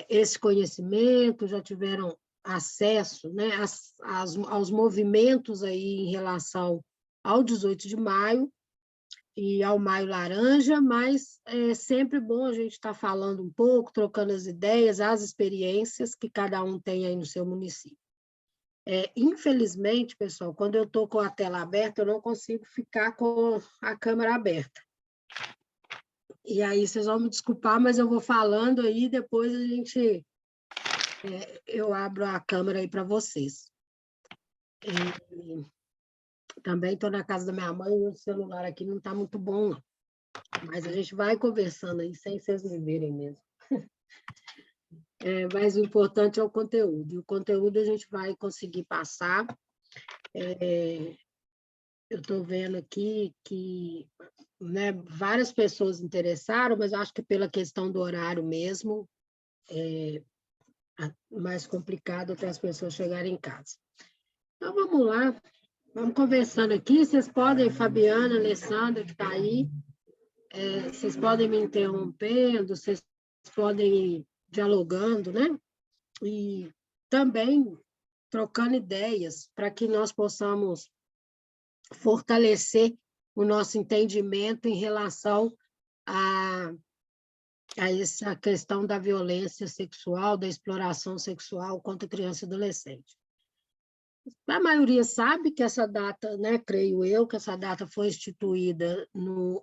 esse conhecimento, já tiveram acesso, né, aos movimentos aí em relação ao 18 de maio e ao Maio Laranja, mas é sempre bom a gente estar falando um pouco, trocando as ideias, as experiências que cada um tem aí no seu município. Infelizmente, pessoal, quando eu estou com a tela aberta, eu não consigo ficar com a câmera aberta. E aí vocês vão me desculpar, mas eu vou falando aí, depois eu abro a câmera aí para vocês. Também estou na casa da minha mãe e o celular aqui não está muito bom, não. Mas a gente vai conversando aí, sem vocês me verem mesmo. Mas o importante é o conteúdo. E o conteúdo a gente vai conseguir passar. Eu estou vendo aqui que, né, várias pessoas interessaram, mas acho que pela questão do horário mesmo, mais complicado até as pessoas chegarem em casa. Então, vamos lá. Vamos conversando aqui. Vocês podem, Fabiana, Alessandra, que está aí, vocês podem me interrompendo, vocês podem ir dialogando, né? E também trocando ideias para que nós possamos fortalecer o nosso entendimento em relação a essa questão da violência sexual, da exploração sexual contra criança e adolescente. A maioria sabe que essa data, né, creio eu, que essa data foi instituída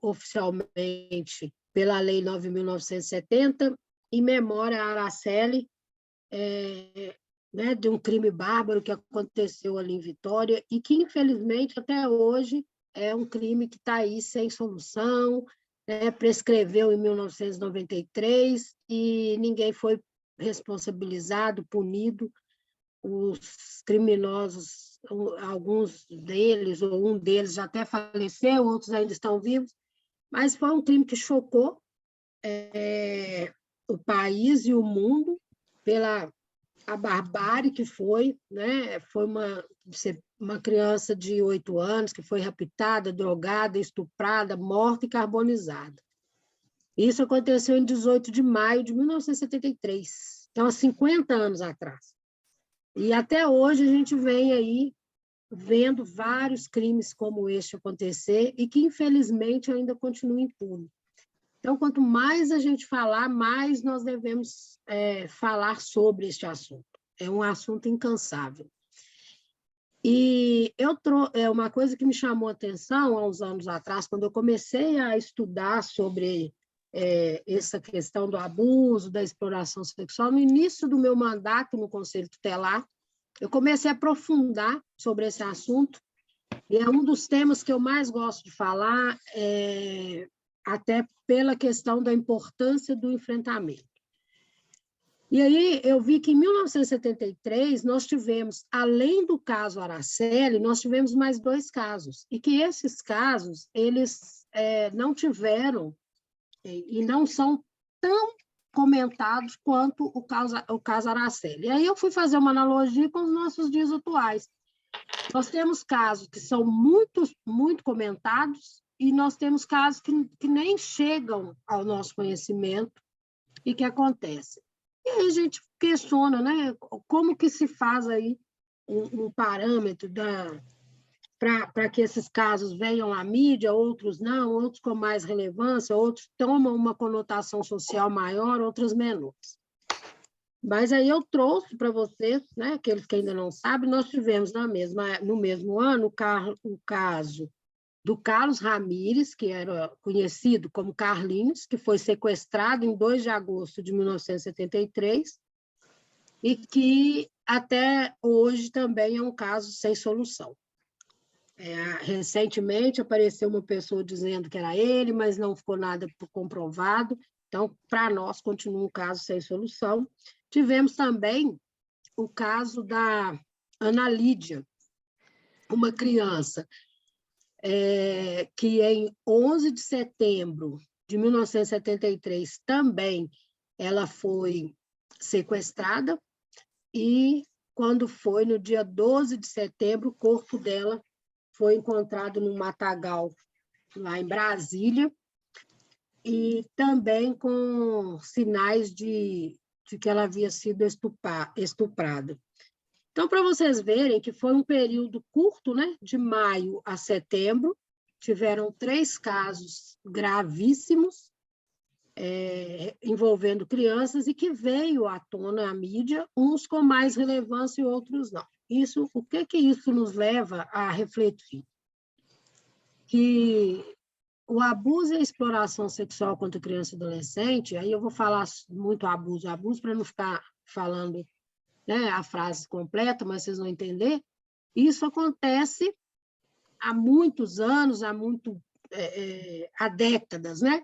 oficialmente pela Lei 9.970, em memória a Araceli, né, de um crime bárbaro que aconteceu ali em Vitória e que, infelizmente, até hoje é um crime que está aí sem solução, né, prescreveu em 1993 e ninguém foi responsabilizado, punido. Os criminosos, alguns deles, ou um deles já até faleceu, outros ainda estão vivos, mas foi um crime que chocou o país e o mundo pela a barbárie que foi, né? Foi uma criança de 8 anos que foi raptada, drogada, estuprada, morta e carbonizada. Isso aconteceu em 18 de maio de 1973, então há 50 anos atrás. E até hoje a gente vem aí vendo vários crimes como este acontecer e que, infelizmente, ainda continuam impunes. Então, quanto mais a gente falar, mais nós devemos falar sobre este assunto. É um assunto incansável. E uma coisa que me chamou a atenção há uns anos atrás, quando eu comecei a estudar sobre essa questão do abuso, da exploração sexual, no início do meu mandato no Conselho Tutelar, eu comecei a aprofundar sobre esse assunto, e é um dos temas que eu mais gosto de falar, até pela questão da importância do enfrentamento. E aí eu vi que em 1973 nós tivemos, além do caso Araceli, nós tivemos mais 2 casos, e que esses casos, eles não tiveram e não são tão comentados quanto o caso Araceli. E aí eu fui fazer uma analogia com os nossos dias atuais. Nós temos casos que são muito, muito comentados e nós temos casos que nem chegam ao nosso conhecimento e que acontecem. E aí a gente questiona, né, como que se faz aí um parâmetro para que esses casos venham à mídia, outros não, outros com mais relevância, outros tomam uma conotação social maior, outros menores. Mas aí eu trouxe para vocês, né, aqueles que ainda não sabem, nós tivemos no mesmo ano o caso do Carlos Ramírez, que era conhecido como Carlinhos, que foi sequestrado em 2 de agosto de 1973, e que até hoje também é um caso sem solução. Recentemente apareceu uma pessoa dizendo que era ele, mas não ficou nada comprovado, então, para nós, continua um caso sem solução. Tivemos também o caso da Ana Lídia, uma criança que em 11 de setembro de 1973 também ela foi sequestrada e quando foi no dia 12 de setembro, o corpo dela foi encontrado num matagal lá em Brasília e também com sinais de que ela havia sido estuprada. Então, para vocês verem que foi um período curto, né, de maio a setembro, tiveram 3 casos gravíssimos envolvendo crianças e que veio à tona a mídia, uns com mais relevância e outros não. O que isso nos leva a refletir? Que o abuso e a exploração sexual contra criança e adolescente, aí eu vou falar muito abuso, para não ficar falando, né, a frase completa, mas vocês vão entender. Isso acontece há muitos anos, há décadas, né?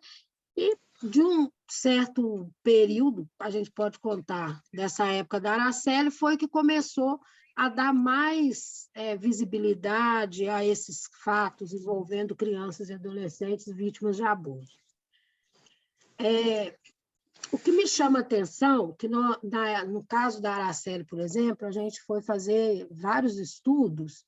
E de um certo período, a gente pode contar dessa época da Araceli, foi que começou a dar mais visibilidade a esses fatos envolvendo crianças e adolescentes vítimas de abuso. O que me chama a atenção, que no caso da Araceli, por exemplo, a gente foi fazer vários estudos,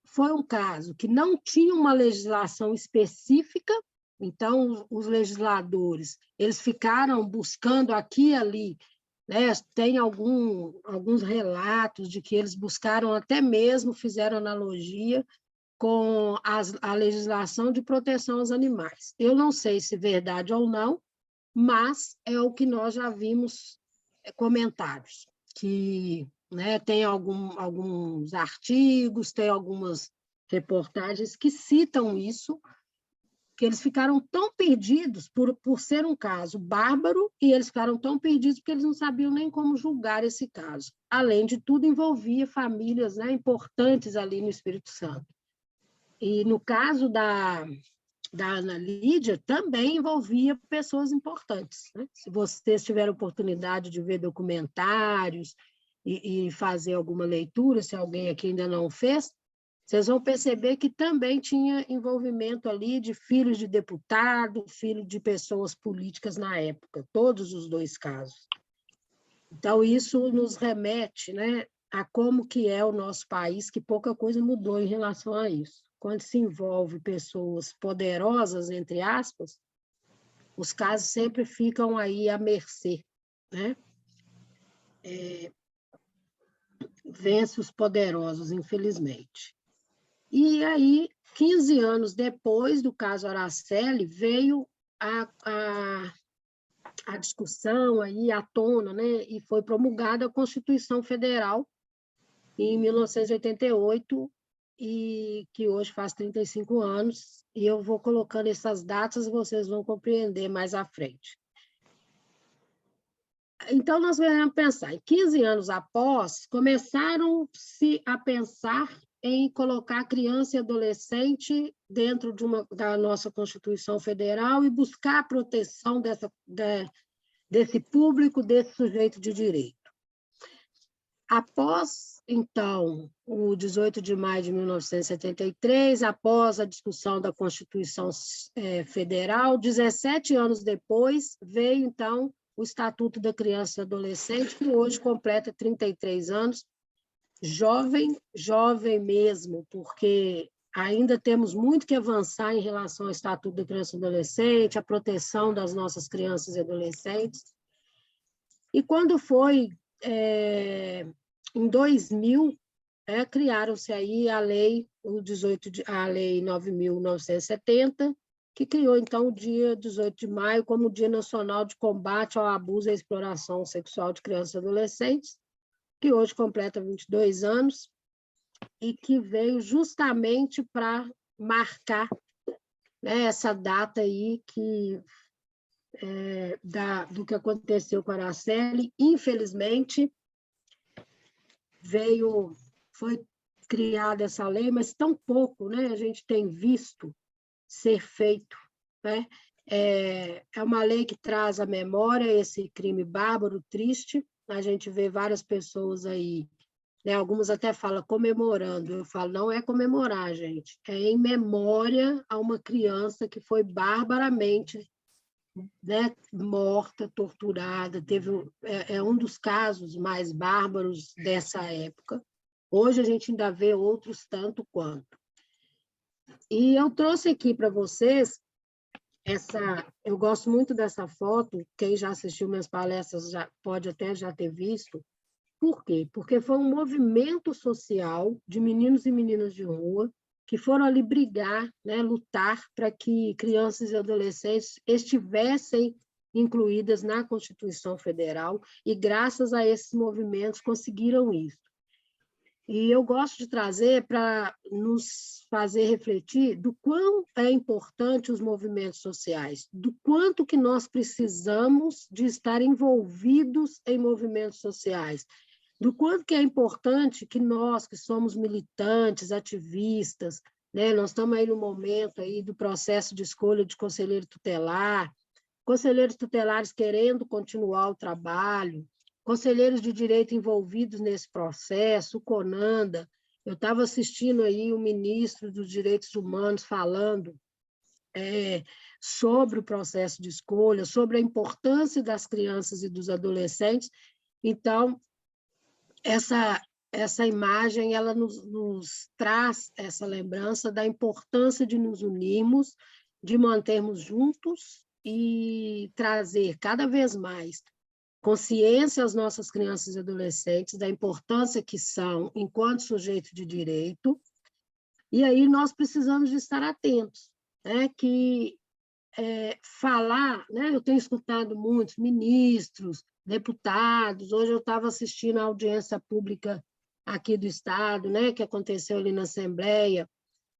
foi um caso que não tinha uma legislação específica, então os legisladores eles ficaram buscando aqui e ali, né? Tem alguns relatos de que eles buscaram até mesmo, fizeram analogia com a legislação de proteção aos animais. Eu não sei se é verdade ou não, mas é o que nós já vimos comentários, que, né, tem alguns artigos, tem algumas reportagens que citam isso, que eles ficaram tão perdidos por ser um caso bárbaro, e eles ficaram tão perdidos porque eles não sabiam nem como julgar esse caso. Além de tudo, envolvia famílias, né, importantes ali no Espírito Santo. E no caso da Ana Lídia, também envolvia pessoas importantes, né? Se vocês tiverem oportunidade de ver documentários e fazer alguma leitura, se alguém aqui ainda não fez, vocês vão perceber que também tinha envolvimento ali de filhos de deputado, filho de pessoas políticas na época, todos os 2 casos. Então, isso nos remete, né, a como que é o nosso país, que pouca coisa mudou em relação a isso. Quando se envolve pessoas poderosas, entre aspas, os casos sempre ficam aí à mercê, né? Vence os poderosos, infelizmente. E aí, 15 anos depois do caso Araceli, veio a discussão aí à tona, né? E foi promulgada a Constituição Federal em 1988, e que hoje faz 35 anos, e eu vou colocando essas datas e vocês vão compreender mais à frente. Então, nós vamos pensar, 15 anos após, começaram-se a pensar em colocar criança e adolescente dentro da nossa Constituição Federal e buscar a proteção desse público, desse sujeito de direito. Após, então, o 18 de maio de 1973, após a discussão da Constituição Federal, 17 anos depois, veio, então, o Estatuto da Criança e Adolescente, que hoje completa 33 anos, jovem mesmo, porque ainda temos muito que avançar em relação ao Estatuto da Criança e Adolescente, a proteção das nossas crianças e adolescentes. E quando foi em 2000, criaram-se aí a lei 9.970, que criou, então, o dia 18 de maio como o Dia Nacional de Combate ao Abuso e à Exploração Sexual de Crianças e Adolescentes, que hoje completa 22 anos, e que veio justamente para marcar, né, essa data aí do que aconteceu com a Araceli. Infelizmente, foi criada essa lei, mas tão pouco, né, a gente tem visto ser feito, né? É uma lei que traz à memória esse crime bárbaro, triste. A gente vê várias pessoas aí, né, algumas até falam comemorando. Eu falo, não é comemorar, gente, é em memória a uma criança que foi barbaramente, né, morta, torturada. É um dos casos mais bárbaros dessa época. Hoje a gente ainda vê outros tanto quanto. E eu trouxe aqui para vocês Eu gosto muito dessa foto, quem já assistiu minhas palestras pode até já ter visto. Por quê? Porque foi um movimento social de meninos e meninas de rua que foram ali brigar, né, lutar para que crianças e adolescentes estivessem incluídas na Constituição Federal, e graças a esses movimentos conseguiram isso. E eu gosto de trazer para nos fazer refletir do quão é importante os movimentos sociais, do quanto que nós precisamos de estar envolvidos em movimentos sociais, do quanto que é importante que nós, que somos militantes, ativistas, né, nós estamos aí no momento aí do processo de escolha de conselheiro tutelar, conselheiros tutelares querendo continuar o trabalho, conselheiros de direito envolvidos nesse processo, o CONANDA. Eu estava assistindo aí o ministro dos Direitos Humanos falando sobre o processo de escolha, sobre a importância das crianças e dos adolescentes. Então, essa imagem ela nos traz essa lembrança da importância de nos unirmos, de mantermos juntos e trazer cada vez mais consciência às nossas crianças e adolescentes da importância que são enquanto sujeito de direito. E aí nós precisamos de estar atentos, né? Falar, né? Eu tenho escutado muitos ministros, deputados. Hoje eu estava assistindo a audiência pública aqui do Estado, né? Que aconteceu ali na Assembleia,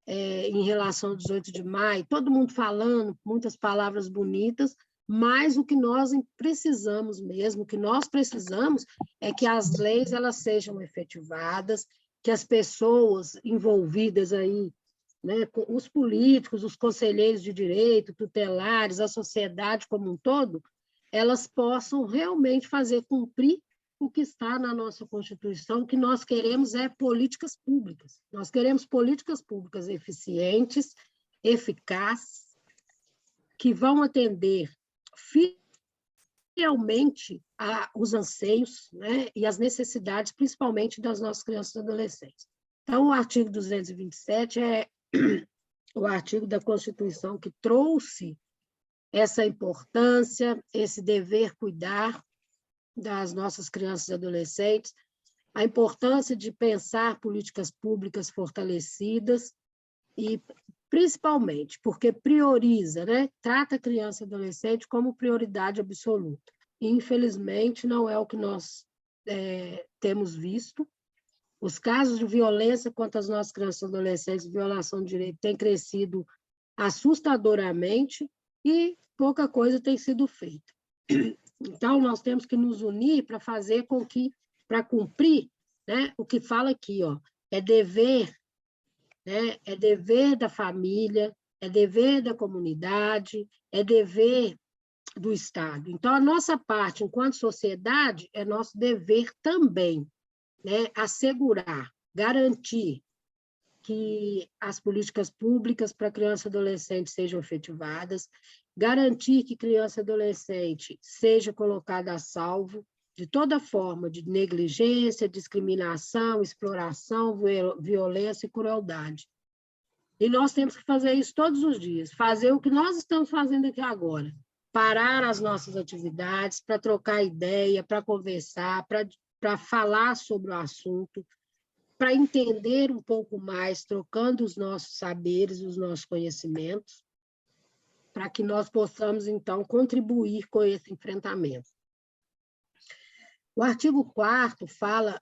em relação ao 18 de maio, todo mundo falando, muitas palavras bonitas, mas o que nós precisamos mesmo, o que nós precisamos é que as leis elas sejam efetivadas, que as pessoas envolvidas aí, né, os políticos, os conselheiros de direito, tutelares, a sociedade como um todo, elas possam realmente fazer cumprir o que está na nossa Constituição. O que nós queremos é políticas públicas. Nós queremos políticas públicas eficientes, eficazes, que vão atender fielmente os anseios, né, e as necessidades, principalmente das nossas crianças e adolescentes. Então, o artigo 227 é o artigo da Constituição que trouxe essa importância, esse dever cuidar das nossas crianças e adolescentes, a importância de pensar políticas públicas fortalecidas e, principalmente, porque prioriza, né? Trata a criança e adolescente como prioridade absoluta. E, infelizmente, não é o que nós temos visto. Os casos de violência contra as nossas crianças e adolescentes, violação de direito, têm crescido assustadoramente e pouca coisa tem sido feita. Então, nós temos que nos unir para fazer com que, para cumprir, né, o que fala aqui, ó, é dever, né, é dever da família, é dever da comunidade, é dever do Estado. Então, a nossa parte, enquanto sociedade, é nosso dever também, né, assegurar, garantir que as políticas públicas para criança e adolescente sejam efetivadas, garantir que criança e adolescente seja colocada a salvo de toda forma de negligência, discriminação, exploração, violência e crueldade. E nós temos que fazer isso todos os dias, fazer o que nós estamos fazendo aqui agora, parar as nossas atividades para trocar ideia, para conversar, para falar sobre o assunto, para entender um pouco mais, trocando os nossos saberes, os nossos conhecimentos, para que nós possamos, então, contribuir com esse enfrentamento. O artigo 4º fala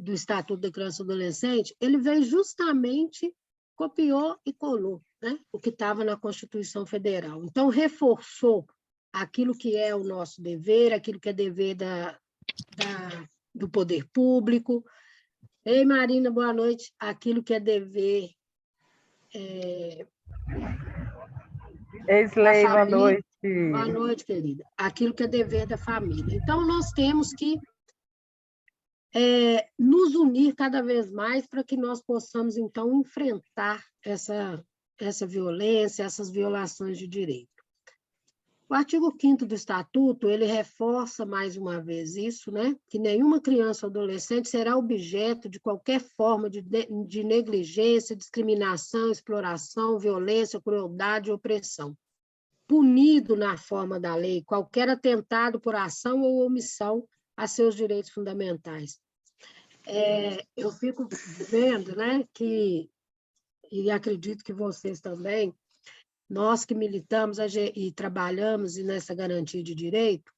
do Estatuto da Criança e Adolescente, ele veio justamente, copiou e colou, né, o que estava na Constituição Federal. Então, reforçou aquilo que é o nosso dever, aquilo que é dever do poder público. Ei, Marina, boa noite. Aquilo que é dever Sley, boa noite. Boa noite, querida. Aquilo que é dever da família. Então, nós temos que nos unir cada vez mais para que nós possamos, então, enfrentar essa violência, essas violações de direito. O artigo 5º do Estatuto, ele reforça mais uma vez isso, né? Que nenhuma criança ou adolescente será objeto de qualquer forma de negligência, discriminação, exploração, violência, crueldade e opressão. punido na forma da lei qualquer atentado por ação ou omissão a seus direitos fundamentais. Eu fico vendo, né, e acredito que vocês também, nós que militamos e trabalhamos nessa garantia de direito,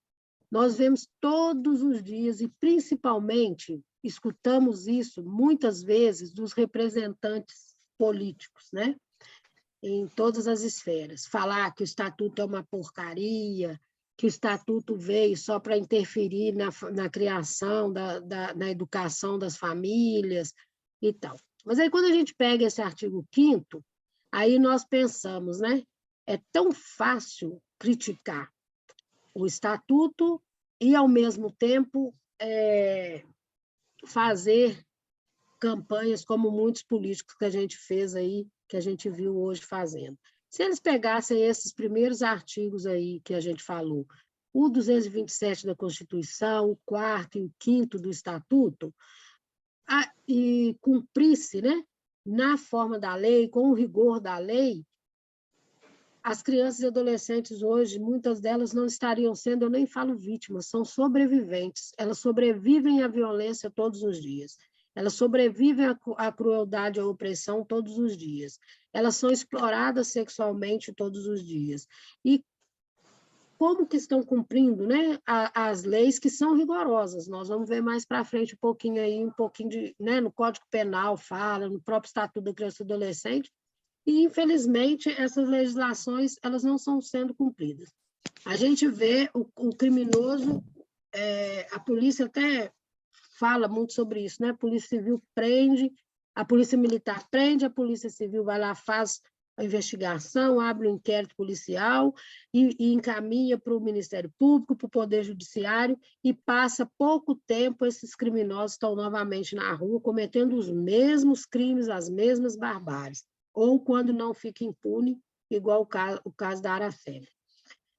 nós vemos todos os dias, e principalmente escutamos isso muitas vezes dos representantes políticos, né? Em todas as esferas. Falar que o Estatuto é uma porcaria, que o Estatuto veio só para interferir na criação, na educação das famílias e tal. Mas aí, quando a gente pega esse artigo 5º, aí nós pensamos, né? É tão fácil criticar o Estatuto e, ao mesmo tempo, fazer campanhas como muitos políticos que a gente fez aí, que a gente viu hoje fazendo. Se eles pegassem esses primeiros artigos aí que a gente falou, o 227 da Constituição, o 4º e o 5º do Estatuto, e cumprisse, né, na forma da lei, com o rigor da lei, as crianças e adolescentes hoje, muitas delas não estariam sendo, eu nem falo vítimas, são sobreviventes. Elas sobrevivem à violência todos os dias. Elas sobrevivem à crueldade, à opressão todos os dias. Elas são exploradas sexualmente todos os dias. E como que estão cumprindo, né, as leis que são rigorosas? Nós vamos ver mais para frente um pouquinho de, né, no Código Penal fala, no próprio Estatuto da Criança e do Adolescente, e, infelizmente, essas legislações elas não estão sendo cumpridas. A gente vê o criminoso, a polícia até fala muito sobre isso, né? A Polícia Civil prende, a Polícia Militar prende, a Polícia Civil vai lá, faz a investigação, abre um inquérito policial e encaminha para o Ministério Público, para o Poder Judiciário, e passa pouco tempo, esses criminosos estão novamente na rua, cometendo os mesmos crimes, as mesmas barbáries, ou quando não fica impune, igual o caso da Araceli.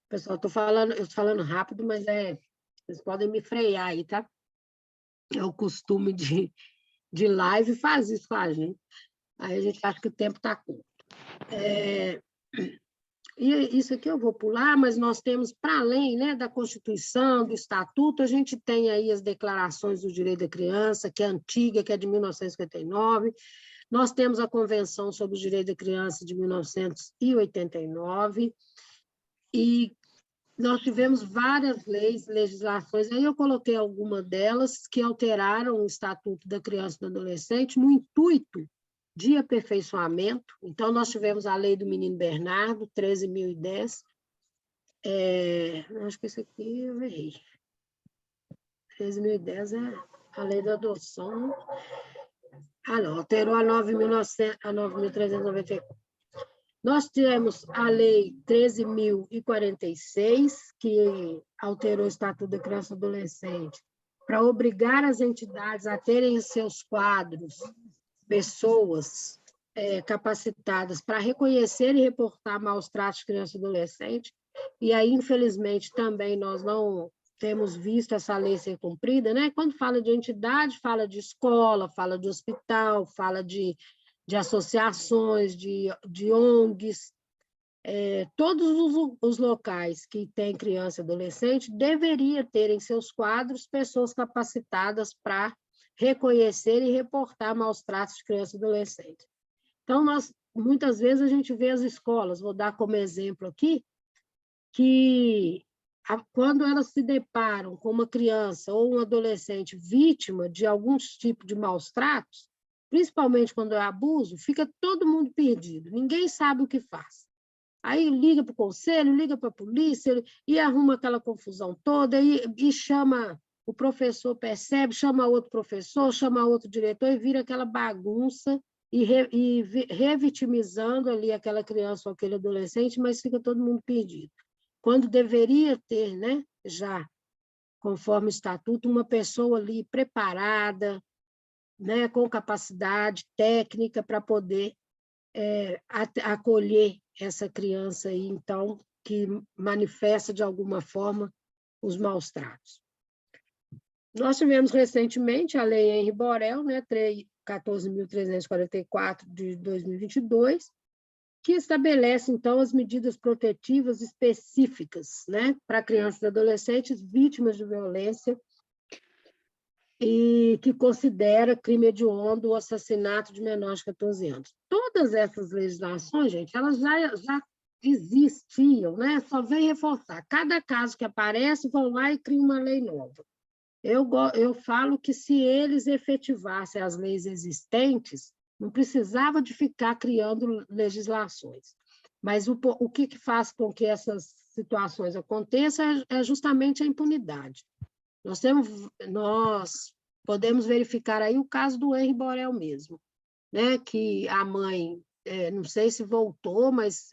Pessoal, eu estou falando rápido, mas vocês podem me frear aí, tá? É o costume de live faz isso com a gente. Aí a gente acha que o tempo está curto. E isso aqui eu vou pular, mas nós temos, para além, né, da Constituição, do Estatuto, a gente tem aí as declarações do direito da criança, que é antiga, que é de 1959, nós temos a Convenção sobre o Direito da Criança de 1989, e nós tivemos várias leis, legislações, aí eu coloquei algumas delas que alteraram o Estatuto da Criança e do Adolescente no intuito de aperfeiçoamento. Então, nós tivemos a Lei do Menino Bernardo, 13.010, acho que isso aqui eu errei. 13.010 é a Lei da Adoção. Não, alterou a 9.394. Nós tivemos a Lei 13.046, que alterou o Estatuto da Criança e Adolescente, para obrigar as entidades a terem em seus quadros pessoas capacitadas para reconhecer e reportar maus tratos de criança e adolescente, e aí, infelizmente, também nós não temos visto essa lei ser cumprida, né? Quando fala de entidade, fala de escola, fala de hospital, fala de associações, de ONGs, todos os locais que têm criança e adolescente deveria ter em seus quadros pessoas capacitadas para reconhecer e reportar maus tratos de criança e adolescente. Então, muitas vezes a gente vê as escolas, vou dar como exemplo aqui, que quando elas se deparam com uma criança ou um adolescente vítima de algum tipo de maus tratos, principalmente quando é abuso, fica todo mundo perdido, ninguém sabe o que faz. Aí liga para o conselho, liga para a polícia, e arruma aquela confusão toda, e chama, o professor percebe, chama outro professor, chama outro diretor, e vira aquela bagunça, e revitimizando ali aquela criança ou aquele adolescente, mas fica todo mundo perdido. Quando deveria ter, né, já, conforme o estatuto, uma pessoa ali preparada, né, com capacidade técnica para poder acolher essa criança aí, então, que manifesta de alguma forma os maus tratos. Nós tivemos recentemente a Lei Henri Borel, né, 14.344 de 2022, que estabelece, então, as medidas protetivas específicas, né, para crianças e adolescentes vítimas de violência e que considera crime hediondo o assassinato de menores de 14 anos. Todas essas legislações, gente, elas já existiam, né? Só vem reforçar. Cada caso que aparece, vão lá e criam uma lei nova. Eu falo que se eles efetivassem as leis existentes, não precisava de ficar criando legislações. Mas o que faz com que essas situações aconteçam é justamente a impunidade. Nós podemos verificar aí o caso do Henri Borel mesmo, né? Que a mãe, não sei se voltou, mas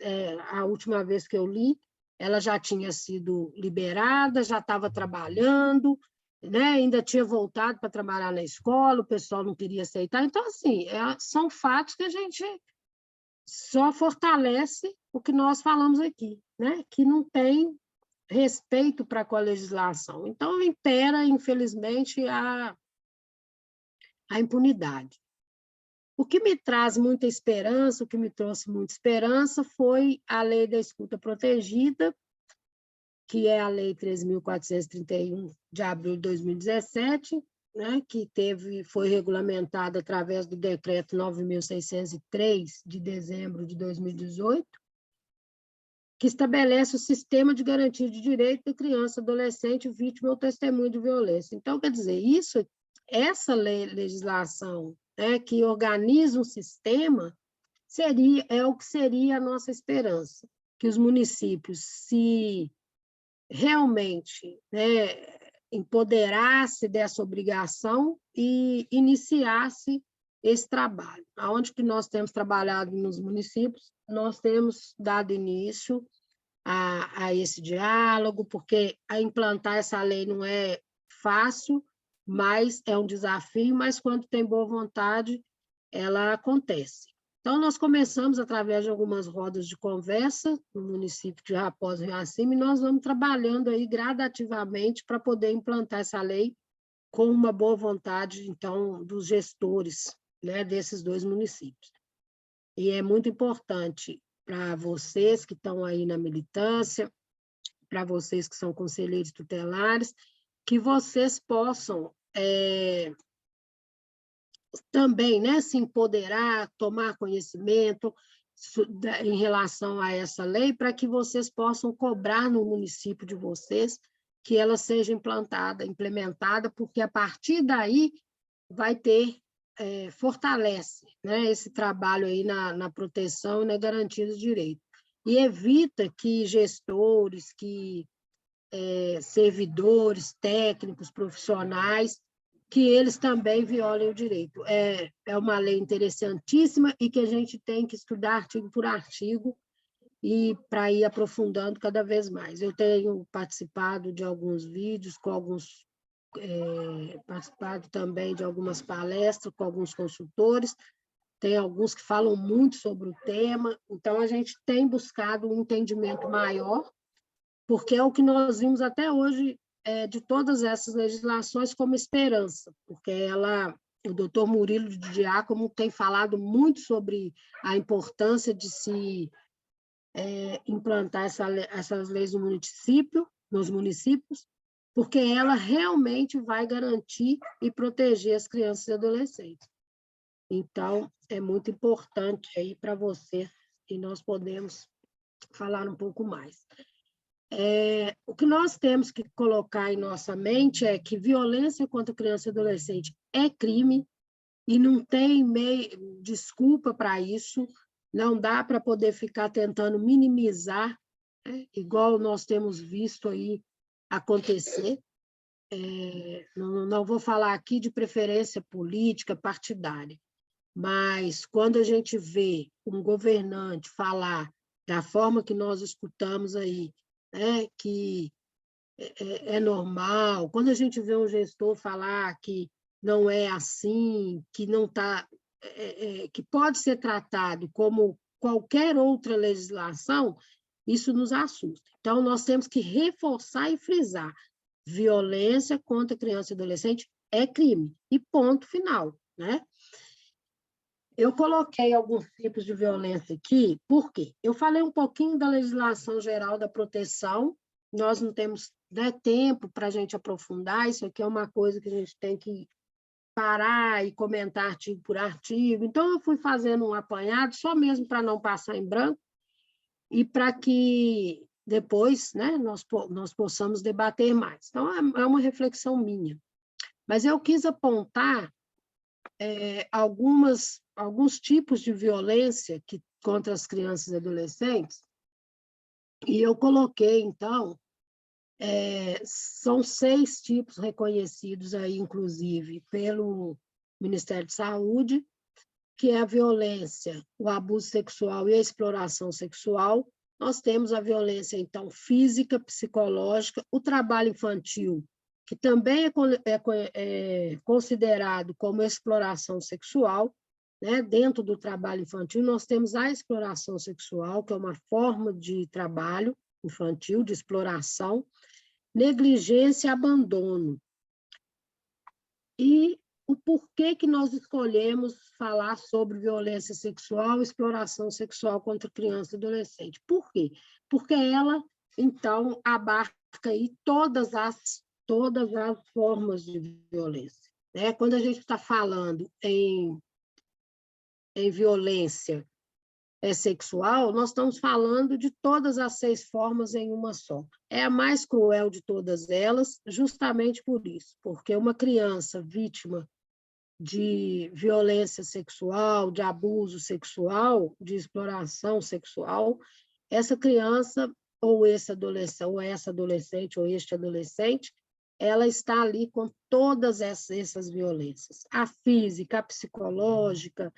a última vez que eu li, ela já tinha sido liberada, já estava trabalhando, né? Ainda tinha voltado para trabalhar na escola, o pessoal não queria aceitar. Então, assim, são fatos que a gente só fortalece o que nós falamos aqui, né? Que não tem respeito para com a legislação. Então, impera, infelizmente, a impunidade. O que me traz muita esperança, o que me trouxe muita esperança foi a Lei da Escuta Protegida, que é a Lei 13.431 de abril de 2017, né, que foi regulamentada através do Decreto 9.603, de dezembro de 2018, que estabelece o sistema de garantia de direito da criança, adolescente, vítima ou testemunha de violência. Então, quer dizer, essa legislação, né, que organiza um sistema, é o que seria a nossa esperança, que os municípios se realmente, né, empoderasse dessa obrigação e iniciasse esse trabalho. Aonde que nós temos trabalhado nos municípios, nós temos dado início a esse diálogo, porque a implantar essa lei não é fácil, mas é um desafio, mas quando tem boa vontade, ela acontece. Então, nós começamos através de algumas rodas de conversa no município de Raposa e Riacima, e nós vamos trabalhando aí gradativamente para poder implantar essa lei com uma boa vontade, então, dos gestores, né, desses dois municípios. E é muito importante para vocês que estão aí na militância, para vocês que são conselheiros tutelares, que vocês possam também, né, se empoderar, tomar conhecimento em relação a essa lei, para que vocês possam cobrar no município de vocês que ela seja implementada, porque a partir daí vai ter, fortalece, né, esse trabalho aí na proteção e na garantia dos direitos. E evita que gestores, que servidores, técnicos, profissionais, que eles também violem o direito. É uma lei interessantíssima e que a gente tem que estudar artigo por artigo e para ir aprofundando cada vez mais. Eu tenho participado de alguns vídeos, participado também de algumas palestras com alguns consultores, tem alguns que falam muito sobre o tema, então a gente tem buscado um entendimento maior, porque é o que nós vimos até hoje de todas essas legislações como esperança, porque o doutor Murilo de Diácono tem falado muito sobre a importância de se implantar essas leis nos municípios, porque ela realmente vai garantir e proteger as crianças e adolescentes. Então, é muito importante aí para você, e nós podemos falar um pouco mais. O que nós temos que colocar em nossa mente é que violência contra criança e adolescente é crime e não tem desculpa para isso, não dá para poder ficar tentando minimizar, né, igual nós temos visto aí acontecer. Não vou falar aqui de preferência política, partidária, mas quando a gente vê um governante falar da forma que nós escutamos aí, né, que é normal, quando a gente vê um gestor falar que não é assim, que não tá, que pode ser tratado como qualquer outra legislação, isso nos assusta. Então, nós temos que reforçar e frisar: violência contra criança e adolescente é crime, e ponto final, né? Eu coloquei alguns tipos de violência aqui, por quê? Eu falei um pouquinho da legislação geral da proteção, nós não temos, né, tempo para a gente aprofundar, isso aqui é uma coisa que a gente tem que parar e comentar artigo por artigo, então eu fui fazendo um apanhado, só mesmo para não passar em branco, e para que depois, né, nós possamos debater mais. Então, é uma reflexão minha. Mas eu quis apontar alguns tipos de violência contra as crianças e adolescentes, e eu coloquei, então, são 6 tipos reconhecidos aí, inclusive, pelo Ministério de Saúde, que é a violência, o abuso sexual e a exploração sexual. Nós temos a violência, então, física, psicológica, o trabalho infantil, que também é considerado como exploração sexual, né? Dentro do trabalho infantil, nós temos a exploração sexual, que é uma forma de trabalho infantil, de exploração, negligência e abandono. E o porquê que nós escolhemos falar sobre violência sexual, exploração sexual contra criança e adolescente. Por quê? Porque ela, então, abarca aí todas as formas de violência, né? Quando a gente está falando em violência sexual, nós estamos falando de todas as 6 formas em uma só. É a mais cruel de todas elas, justamente por isso, porque uma criança vítima de violência sexual, de abuso sexual, de exploração sexual, essa criança ou esse adolescente, ou este adolescente, ela está ali com todas essas violências, a física, a psicológica,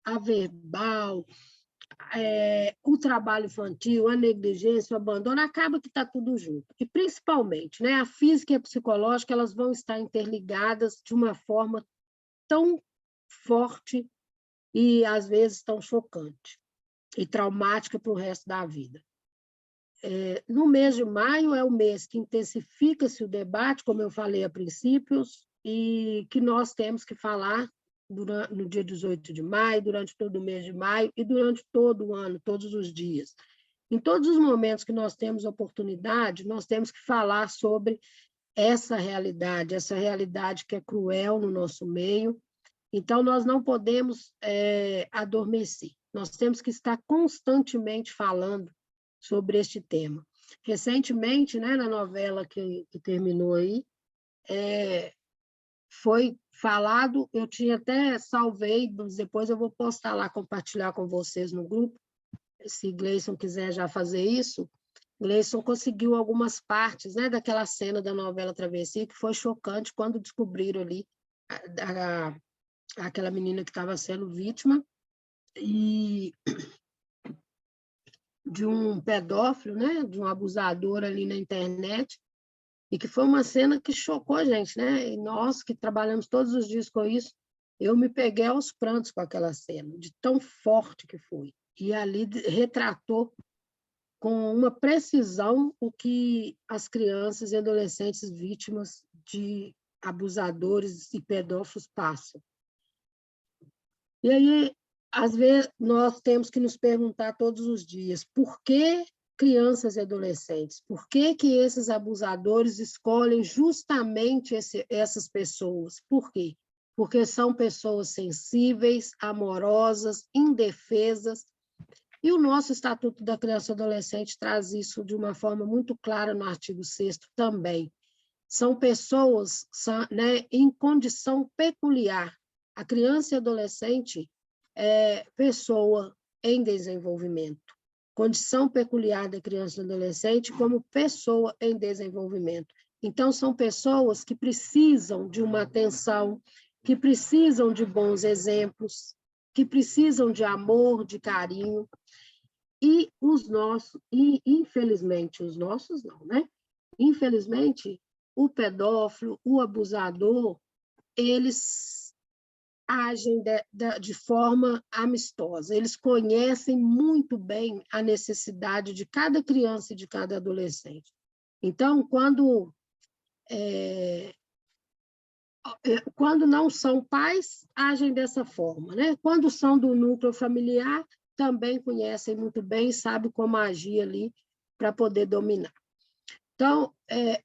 a verbal, o trabalho infantil, a negligência, o abandono, acaba que está tudo junto. E, principalmente, né, a física e a psicológica, elas vão estar interligadas de uma forma tão forte e, às vezes, tão chocante e traumática para o resto da vida. No mês de maio é o mês que intensifica-se o debate, como eu falei a princípios, e que nós temos que falar no dia 18 de maio, durante todo o mês de maio e durante todo o ano, todos os dias. Em todos os momentos que nós temos oportunidade, nós temos que falar sobre essa realidade que é cruel no nosso meio. Então, nós não podemos adormecer, nós temos que estar constantemente falando sobre este tema. Recentemente, né, na novela que terminou aí, foi falado, eu tinha até salvei, depois eu vou postar lá, compartilhar com vocês no grupo, se Gleison quiser já fazer isso. Gleison conseguiu algumas partes, né, daquela cena da novela Travessia, que foi chocante quando descobriram ali aquela menina que estava sendo vítima e de um pedófilo, né, de um abusador ali na internet, e que foi uma cena que chocou a gente, né? E nós que trabalhamos todos os dias com isso, eu me peguei aos prantos com aquela cena, de tão forte que foi. E ali retratou com uma precisão o que as crianças e adolescentes vítimas de abusadores e pedófilos passam. E aí, às vezes, nós temos que nos perguntar todos os dias, por que crianças e adolescentes? Por que esses abusadores escolhem justamente essas pessoas? Por quê? Porque são pessoas sensíveis, amorosas, indefesas, e o nosso Estatuto da Criança e Adolescente traz isso de uma forma muito clara no artigo 6º também. São pessoas, né, em condição peculiar. A criança e adolescente é pessoa em desenvolvimento. Condição peculiar da criança e adolescente como pessoa em desenvolvimento. Então, são pessoas que precisam de uma atenção, que precisam de bons exemplos, que precisam de amor, de carinho, e infelizmente, os nossos não, né? Infelizmente, o pedófilo, o abusador, eles agem de forma amistosa, eles conhecem muito bem a necessidade de cada criança e de cada adolescente. Então, quando quando não são pais, agem dessa forma, né? Quando são do núcleo familiar, também conhecem muito bem e sabem como agir ali para poder dominar. Então,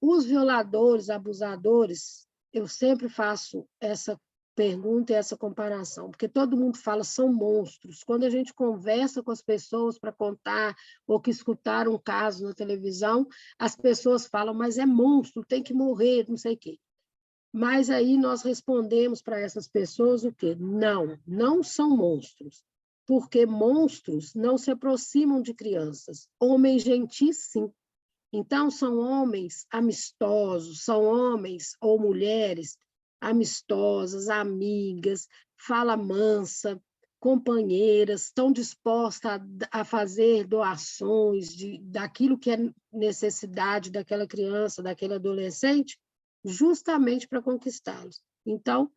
os violadores, abusadores, eu sempre faço essa pergunta e essa comparação, porque todo mundo fala são monstros. Quando a gente conversa com as pessoas para contar ou que escutaram um caso na televisão, as pessoas falam, mas é monstro, tem que morrer, não sei o quê. Mas aí nós respondemos para essas pessoas o quê? Não, não são monstros, porque monstros não se aproximam de crianças. Homens gentis, sim. Então, são homens amistosos, são homens ou mulheres amistosas, amigas, fala mansa, companheiras, estão dispostas a fazer doações daquilo que é necessidade daquela criança, daquele adolescente, justamente para conquistá-los. Então,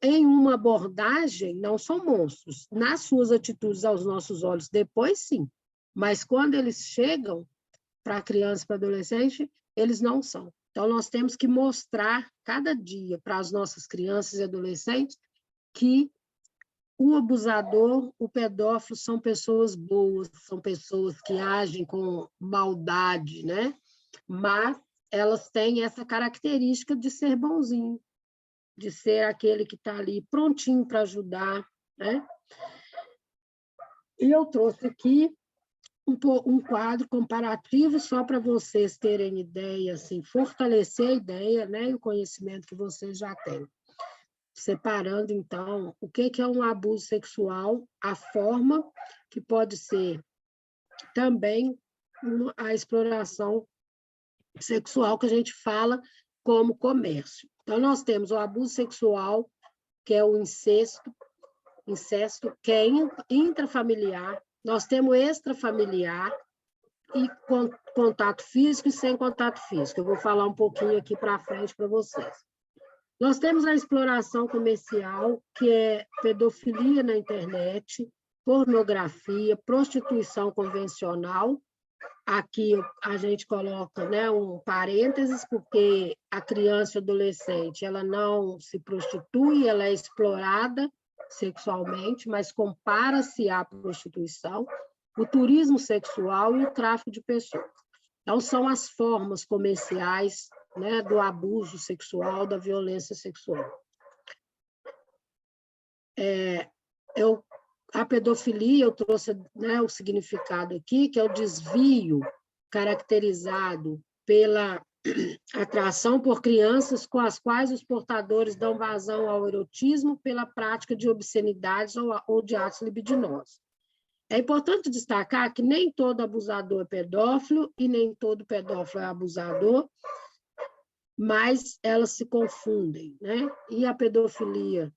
em uma abordagem, não são monstros. Nas suas atitudes aos nossos olhos, depois sim. Mas quando eles chegam para a criança e para o adolescente, eles não são. Então, nós temos que mostrar cada dia para as nossas crianças e adolescentes que o abusador, o pedófilo, são pessoas boas, são pessoas que agem com maldade, né? Mas elas têm essa característica de ser bonzinho, de ser aquele que está ali prontinho para ajudar, né? E eu trouxe aqui um quadro comparativo só para vocês terem ideia, assim, fortalecer a ideia, né, e o conhecimento que vocês já têm. Separando, então, o que é um abuso sexual, a forma que pode ser também a exploração sexual que a gente fala como comércio. Então, nós temos o abuso sexual, que é o incesto, que é intrafamiliar, nós temos extrafamiliar, e contato físico e sem contato físico. Eu vou falar um pouquinho aqui para frente para vocês. Nós temos a exploração comercial, que é pedofilia na internet, pornografia, prostituição convencional. Aqui a gente coloca, né, um parênteses, porque a criança e adolescente ela não se prostitui, ela é explorada sexualmente, mas compara-se à prostituição, o turismo sexual e o tráfico de pessoas. Então, são as formas comerciais, né, do abuso sexual, da violência sexual. A pedofilia, eu trouxe, né, o significado aqui, que é o desvio caracterizado pela atração por crianças com as quais os portadores dão vazão ao erotismo pela prática de obscenidades ou de atos libidinosos. É importante destacar que nem todo abusador é pedófilo e nem todo pedófilo é abusador, mas elas se confundem, né? E a pedofilia,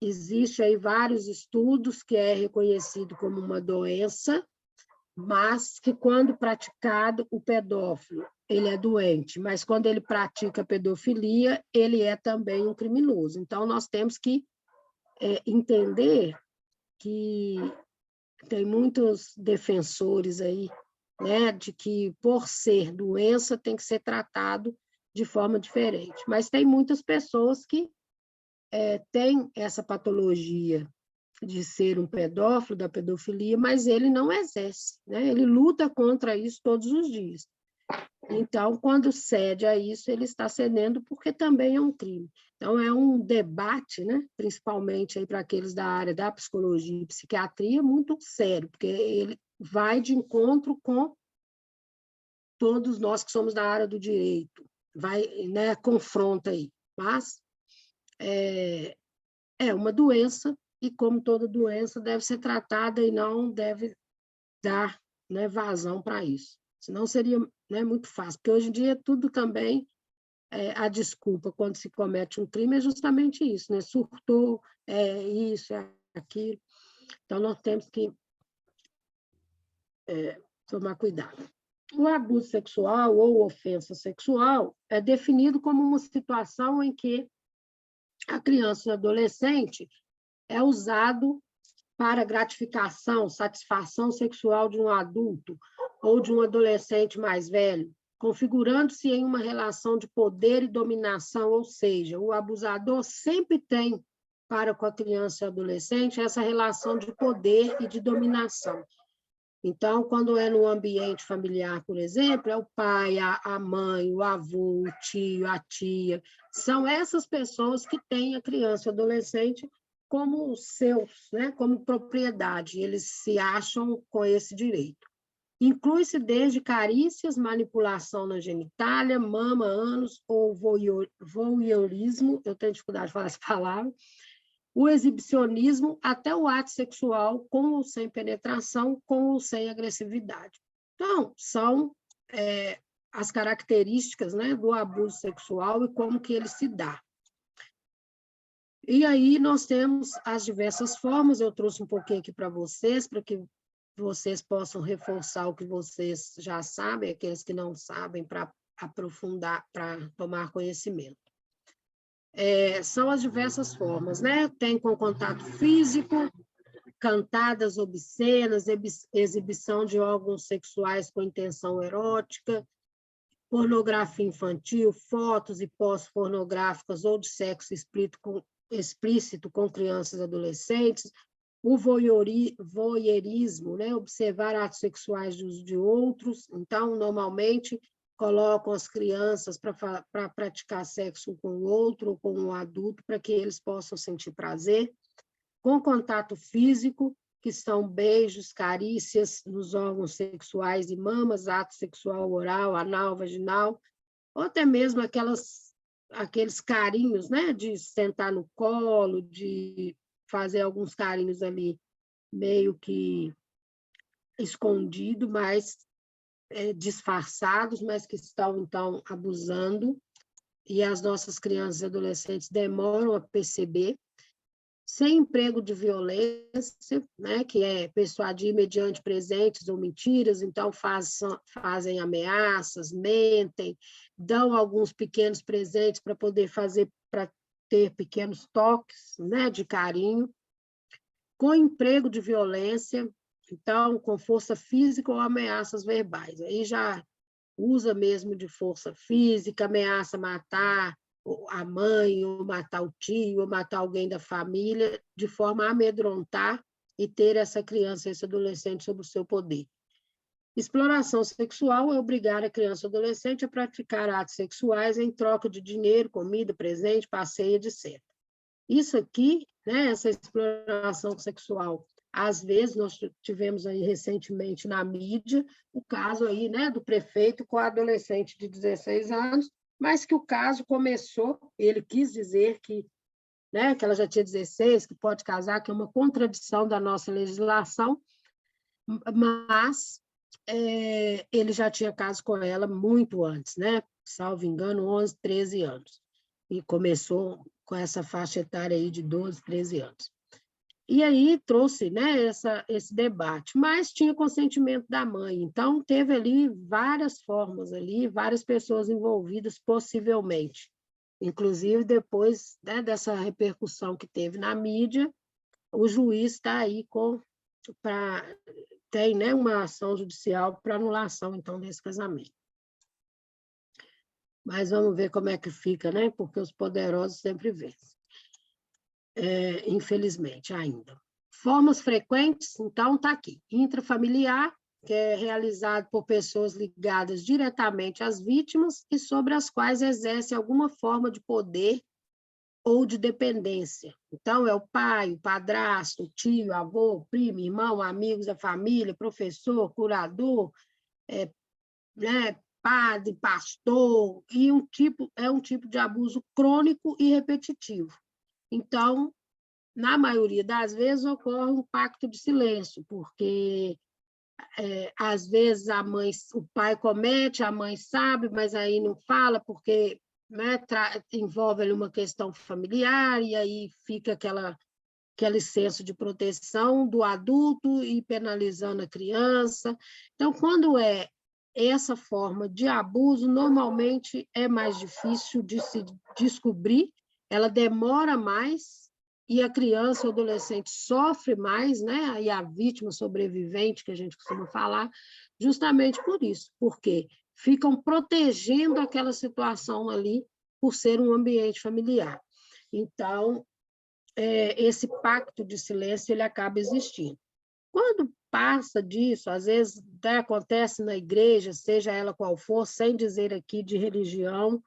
existe aí vários estudos que é reconhecido como uma doença, mas que quando praticado, o pedófilo, ele é doente, mas quando ele pratica pedofilia, ele é também um criminoso. Então, nós temos que entender que tem muitos defensores aí, né, de que por ser doença tem que ser tratado de forma diferente. Mas tem muitas pessoas que têm essa patologia de ser um pedófilo, da pedofilia, mas ele não exerce, né? Ele luta contra isso todos os dias. Então, quando cede a isso, ele está cedendo porque também é um crime. Então, é um debate, né, principalmente aí para aqueles da área da psicologia e psiquiatria, muito sério, porque ele vai de encontro com todos nós que somos da área do direito, vai, né, confronta aí. Mas é uma doença e, como toda doença, deve ser tratada e não deve dar, né, vazão para isso. Senão seria, né, muito fácil, porque hoje em dia tudo também, a desculpa quando se comete um crime é justamente isso, né? Surtou, é isso, é aquilo. Então, nós temos que tomar cuidado. O abuso sexual ou ofensa sexual é definido como uma situação em que a criança e o adolescente é usado para gratificação, satisfação sexual de um adulto ou de um adolescente mais velho, configurando-se em uma relação de poder e dominação, ou seja, o abusador sempre tem para com a criança e adolescente essa relação de poder e de dominação. Então, quando é no ambiente familiar, por exemplo, é o pai, a mãe, o avô, o tio, a tia, são essas pessoas que têm a criança e o adolescente como seus, né, como propriedade, eles se acham com esse direito. Inclui-se desde carícias, manipulação na genitália, mama, ânus ou voyeurismo, eu tenho dificuldade de falar essa palavra, o exibicionismo, até o ato sexual, com ou sem penetração, com ou sem agressividade. Então, são as características, né, do abuso sexual e como que ele se dá. E aí nós temos as diversas formas, eu trouxe um pouquinho aqui para que vocês possam reforçar o que vocês já sabem, aqueles que não sabem, para aprofundar, para tomar conhecimento. São as diversas formas, né? Tem com contato físico, cantadas obscenas, exibição de órgãos sexuais com intenção erótica, pornografia infantil, fotos e pós-pornográficas ou de sexo explícito com crianças e adolescentes, o voyeurismo, né? Observar atos sexuais de outros. Então, normalmente, colocam as crianças para praticar sexo com o outro ou com um adulto, para que eles possam sentir prazer. Com contato físico, que são beijos, carícias nos órgãos sexuais e mamas, ato sexual oral, anal, vaginal, ou até mesmo aqueles carinhos, né? De sentar no colo, de fazer alguns carinhos ali meio que escondido, mas disfarçados, mas que estão, então, abusando, e as nossas crianças e adolescentes demoram a perceber, sem emprego de violência, né, que é persuadir mediante presentes ou mentiras, então fazem ameaças, mentem, dão alguns pequenos presentes para poder para ter pequenos toques, né, de carinho, com emprego de violência, então, com força física ou ameaças verbais. Aí já usa mesmo de força física, ameaça matar a mãe, ou matar o tio, ou matar alguém da família, de forma a amedrontar e ter essa criança, esse adolescente sob o seu poder. Exploração sexual é obrigar a criança ou adolescente a praticar atos sexuais em troca de dinheiro, comida, presente, passeio, etc. Isso aqui, né, essa exploração sexual, às vezes nós tivemos aí recentemente na mídia o caso aí, né, do prefeito com a adolescente de 16 anos, mas que o caso começou, ele quis dizer que, né, que ela já tinha 16, que pode casar, que é uma contradição da nossa legislação, mas ele já tinha caso com ela muito antes, né, salvo engano, 11, 13 anos, e começou com essa faixa etária aí de 12, 13 anos. E aí trouxe, né, esse debate, mas tinha consentimento da mãe, então teve ali várias formas, ali, várias pessoas envolvidas possivelmente, inclusive depois, né, dessa repercussão que teve na mídia, o juiz está aí tem, né, uma ação judicial para anulação, então, desse casamento. Mas vamos ver como é que fica, né, porque os poderosos sempre vencem. Infelizmente, ainda. Formas frequentes, então, está aqui. Intrafamiliar, que é realizado por pessoas ligadas diretamente às vítimas e sobre as quais exerce alguma forma de poder ou de dependência. Então, é o pai, o padrasto, o tio, avô, primo, irmão, amigos da família, professor, curador, né, padre, pastor, e é um tipo de abuso crônico e repetitivo. Então, na maioria das vezes, ocorre um pacto de silêncio, porque, às vezes, o pai comete, a mãe sabe, mas aí não fala, porque, né, envolve ali uma questão familiar, e aí fica aquele senso de proteção do adulto e penalizando a criança. Então, quando é essa forma de abuso, normalmente é mais difícil de se descobrir, ela demora mais, e a criança ou adolescente sofre mais, né? E a vítima sobrevivente, que a gente costuma falar, justamente por isso, porque ficam protegendo aquela situação ali por ser um ambiente familiar. Então, esse pacto de silêncio ele acaba existindo. Quando passa disso, às vezes acontece na igreja, seja ela qual for, sem dizer aqui de religião,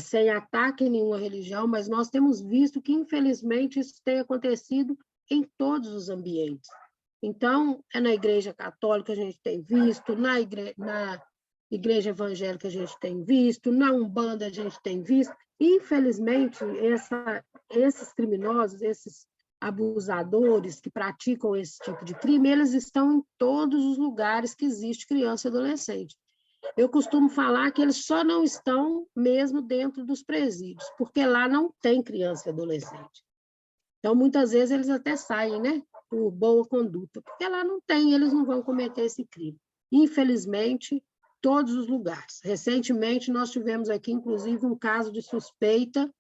sem ataque em nenhuma religião, mas nós temos visto que, infelizmente, isso tem acontecido em todos os ambientes. Então, na Igreja Católica a gente tem visto, na Igreja Evangélica a gente tem visto, na Umbanda a gente tem visto. Infelizmente, esses criminosos, esses abusadores que praticam esse tipo de crime, eles estão em todos os lugares que existe criança e adolescente. Eu costumo falar que eles só não estão mesmo dentro dos presídios, porque lá não tem criança e adolescente. Então, muitas vezes, eles até saem, né, por boa conduta, porque lá não tem, eles não vão cometer esse crime. Infelizmente, todos os lugares. Recentemente, nós tivemos aqui, inclusive, um caso de suspeita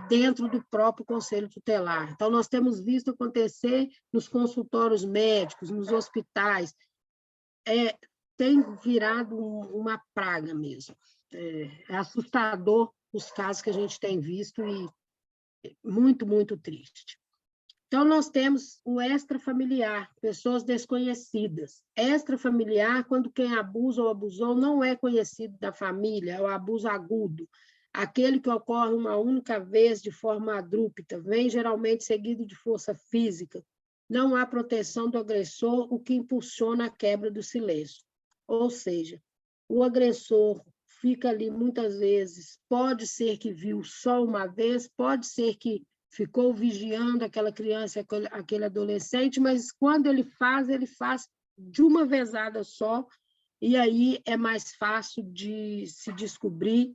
dentro do próprio Conselho Tutelar. Então, nós temos visto acontecer nos consultórios médicos, nos hospitais. Tem virado uma praga mesmo. É assustador os casos que a gente tem visto e muito, muito triste. Então, nós temos o extrafamiliar, pessoas desconhecidas. Extrafamiliar, quando quem abusa ou abusou não é conhecido da família, é o abuso agudo, aquele que ocorre uma única vez de forma adrúpita, vem geralmente seguido de força física. Não há proteção do agressor, o que impulsiona a quebra do silêncio. Ou seja, o agressor fica ali muitas vezes, pode ser que viu só uma vez, pode ser que ficou vigiando aquela criança, aquele adolescente, mas quando ele faz de uma vezada só, e aí é mais fácil de se descobrir,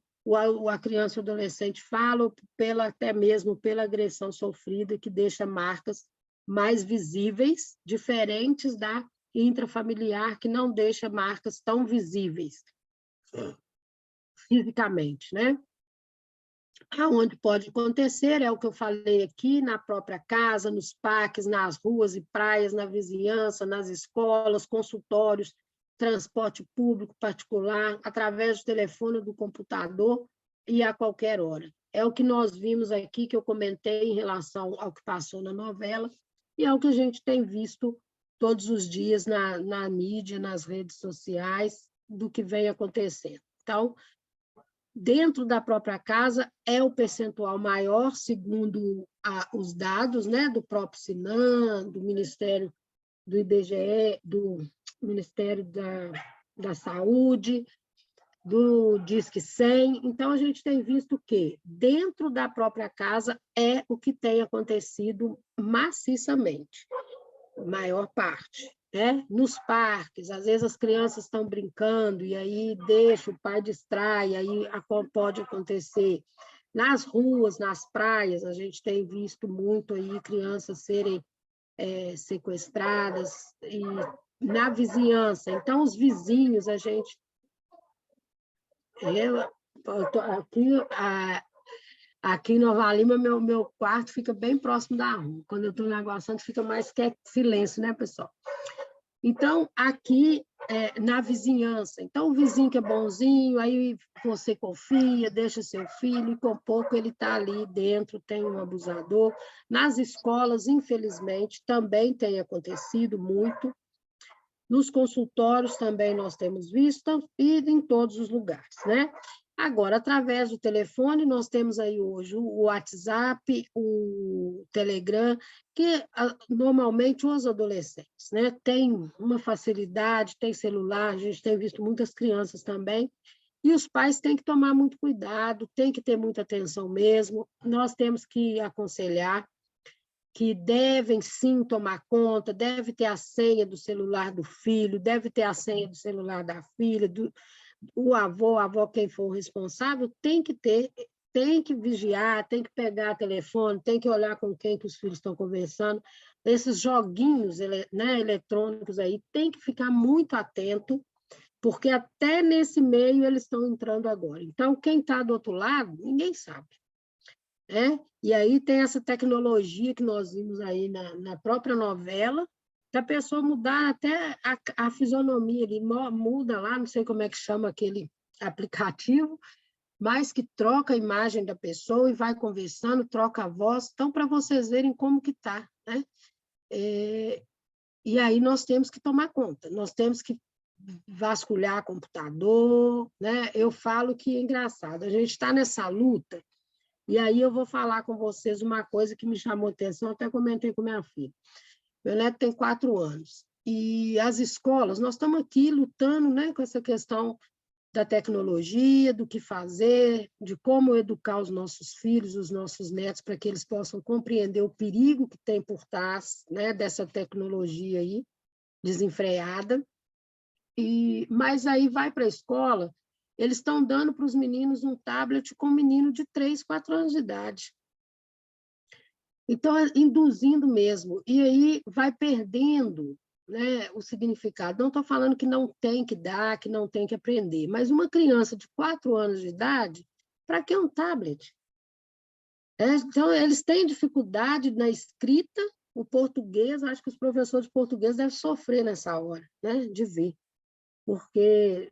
a criança ou adolescente fala, ou até mesmo pela agressão sofrida, que deixa marcas mais visíveis, diferentes da intrafamiliar, que não deixa marcas tão visíveis fisicamente, né? Aonde pode acontecer é o que eu falei aqui, na própria casa, nos parques, nas ruas e praias, na vizinhança, nas escolas, consultórios, transporte público particular, através do telefone ou do computador e a qualquer hora. É o que nós vimos aqui, que eu comentei em relação ao que passou na novela, e é o que a gente tem visto todos os dias na mídia, nas redes sociais, do que vem acontecendo. Então, dentro da própria casa é o percentual maior, segundo os dados, né, do próprio Sinan, do Ministério do IBGE, do Ministério da Saúde, do Disque 100. Então, a gente tem visto que dentro da própria casa é o que tem acontecido maciçamente, a maior parte. Nos parques, às vezes as crianças estão brincando e aí deixa, o pai distrai, aí pode acontecer. Nas ruas, nas praias, a gente tem visto muito aí crianças serem sequestradas, e na vizinhança. Então, os vizinhos, a gente... Aqui em Nova Lima, meu quarto fica bem próximo da rua. Quando eu estou em Água Santa, fica mais quieto, silêncio, né, pessoal? Então, aqui na vizinhança, então o vizinho que é bonzinho, aí você confia, deixa seu filho, e com pouco ele está ali dentro, tem um abusador. Nas escolas, infelizmente, também tem acontecido muito. Nos consultórios também nós temos visto, e em todos os lugares, né? Agora, através do telefone, nós temos aí hoje o WhatsApp, o Telegram, que normalmente os adolescentes, né, têm uma facilidade, tem celular, a gente tem visto muitas crianças também, e os pais têm que tomar muito cuidado, têm que ter muita atenção mesmo, nós temos que aconselhar que devem sim tomar conta, deve ter a senha do celular do filho, deve ter a senha do celular da filha, o avô, a avó, quem for o responsável, tem que ter, tem que vigiar, tem que pegar telefone, tem que olhar com quem que os filhos estão conversando. Esses joguinhos, né, eletrônicos aí, tem que ficar muito atento, porque até nesse meio eles estão entrando agora. Então, quem está do outro lado, ninguém sabe. E aí tem essa tecnologia que nós vimos aí na própria novela, da pessoa mudar até a fisionomia, ele muda lá, não sei como é que chama aquele aplicativo, mas que troca a imagem da pessoa e vai conversando, troca a voz, então, para vocês verem como que está, né? E aí nós temos que tomar conta, nós temos que vasculhar computador, né? Eu falo que é engraçado, a gente está nessa luta, e aí eu vou falar com vocês uma coisa que me chamou a atenção, até comentei com minha filha. Meu neto tem 4 anos, e as escolas, nós estamos aqui lutando, né, com essa questão da tecnologia, do que fazer, de como educar os nossos filhos, os nossos netos, para que eles possam compreender o perigo que tem por trás, né, dessa tecnologia aí, desenfreada. Mas aí vai para a escola, eles estão dando para os meninos um tablet com um menino de 3, 4 anos de idade. Então, induzindo mesmo, e aí vai perdendo, né, o significado. Não estou falando que não tem que dar, que não tem que aprender, mas uma criança de 4 anos de idade, para que um tablet? Então, eles têm dificuldade na escrita, o português, acho que os professores de português devem sofrer nessa hora, né, de ver, porque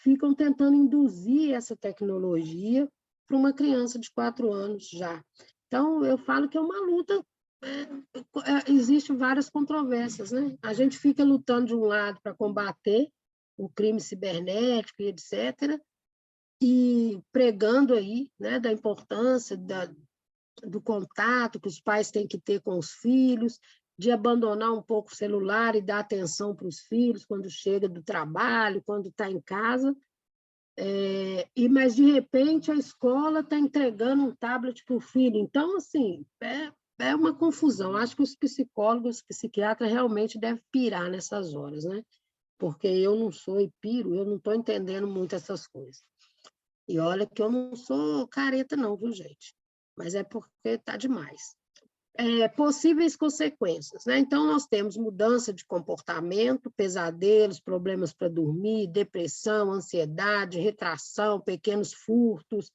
ficam tentando induzir essa tecnologia para uma criança de 4 anos já. Então, eu falo que é uma luta, existem várias controvérsias, né? A gente fica lutando de um lado para combater o crime cibernético e etc., e pregando aí, né, da importância do contato que os pais têm que ter com os filhos, de abandonar um pouco o celular e dar atenção para os filhos quando chega do trabalho, quando está em casa. Mas, de repente, a escola está entregando um tablet para o filho. Então, assim, é uma confusão. Acho que os psicólogos, os psiquiatras realmente devem pirar nessas horas, né? Porque eu não sou e piro, eu não estou entendendo muito essas coisas. E olha que eu não sou careta não, viu, gente? Mas é porque está demais. Possíveis consequências, né? Então, nós temos mudança de comportamento, pesadelos, problemas para dormir, depressão, ansiedade, retração, pequenos furtos.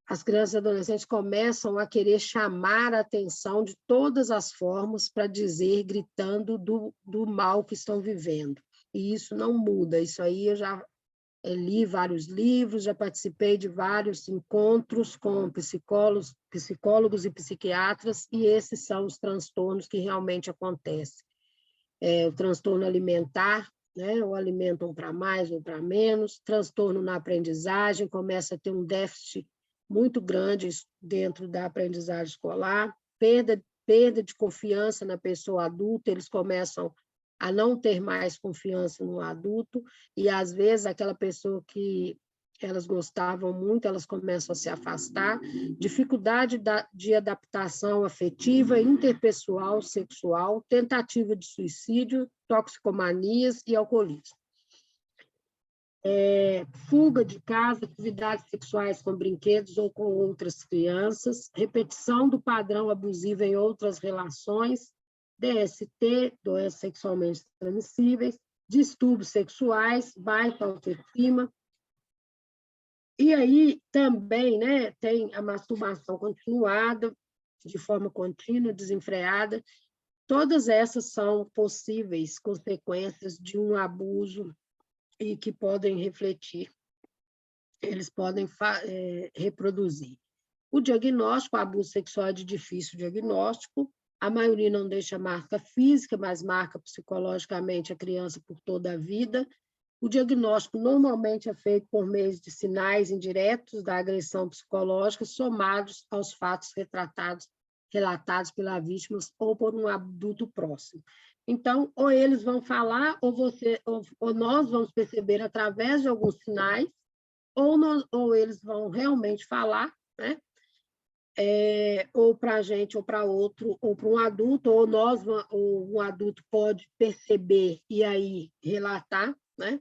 As crianças e adolescentes começam a querer chamar a atenção de todas as formas para dizer, gritando do mal que estão vivendo. E isso não muda, isso aí eu já li vários livros, já participei de vários encontros com psicólogos e psiquiatras, e esses são os transtornos que realmente acontecem. O transtorno alimentar, né, ou alimentam para mais ou para menos, transtorno na aprendizagem, começa a ter um déficit muito grande dentro da aprendizagem escolar, perda de confiança na pessoa adulta, eles começam a não ter mais confiança no adulto, e às vezes aquela pessoa que elas gostavam muito, elas começam a se afastar, dificuldade de adaptação afetiva, interpessoal, sexual, tentativa de suicídio, toxicomanias e alcoolismo. Fuga de casa, atividades sexuais com brinquedos ou com outras crianças, repetição do padrão abusivo em outras relações, DST, doenças sexualmente transmissíveis, distúrbios sexuais, baixa autoestima. E aí também, né, tem a masturbação continuada, de forma contínua, desenfreada. Todas essas são possíveis consequências de um abuso e que podem refletir, eles podem reproduzir. O diagnóstico, o abuso sexual é de difícil diagnóstico, a maioria não deixa marca física, mas marca psicologicamente a criança por toda a vida. O diagnóstico normalmente é feito por meio de sinais indiretos da agressão psicológica, somados aos fatos relatados pela vítima ou por um adulto próximo. Então, ou eles vão falar, ou nós vamos perceber através de alguns sinais, ou eles vão realmente falar, né? Ou para a gente, ou para outro, ou para um adulto, ou um adulto pode perceber e aí relatar, né?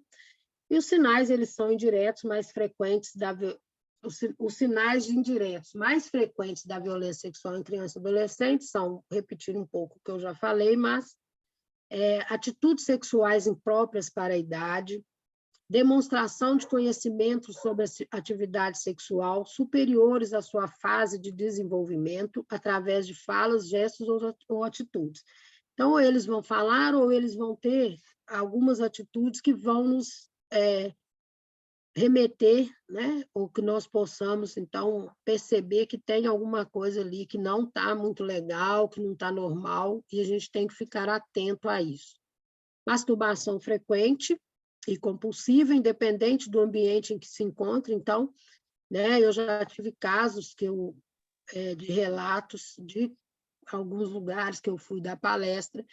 E os sinais, eles são indiretos, mais frequentes os sinais indiretos mais frequentes da violência sexual em criança e adolescente são, repetindo um pouco o que eu já falei, mas atitudes sexuais impróprias para a idade, demonstração de conhecimento sobre a atividade sexual superiores à sua fase de desenvolvimento através de falas, gestos ou atitudes. Então, ou eles vão falar, ou eles vão ter algumas atitudes que vão nos remeter, né? Ou que nós possamos, então, perceber que tem alguma coisa ali que não está muito legal, que não está normal, e a gente tem que ficar atento a isso. Masturbação frequente e compulsiva, independente do ambiente em que se encontra. Então, né, eu já tive casos de relatos de alguns lugares que eu fui dar palestra,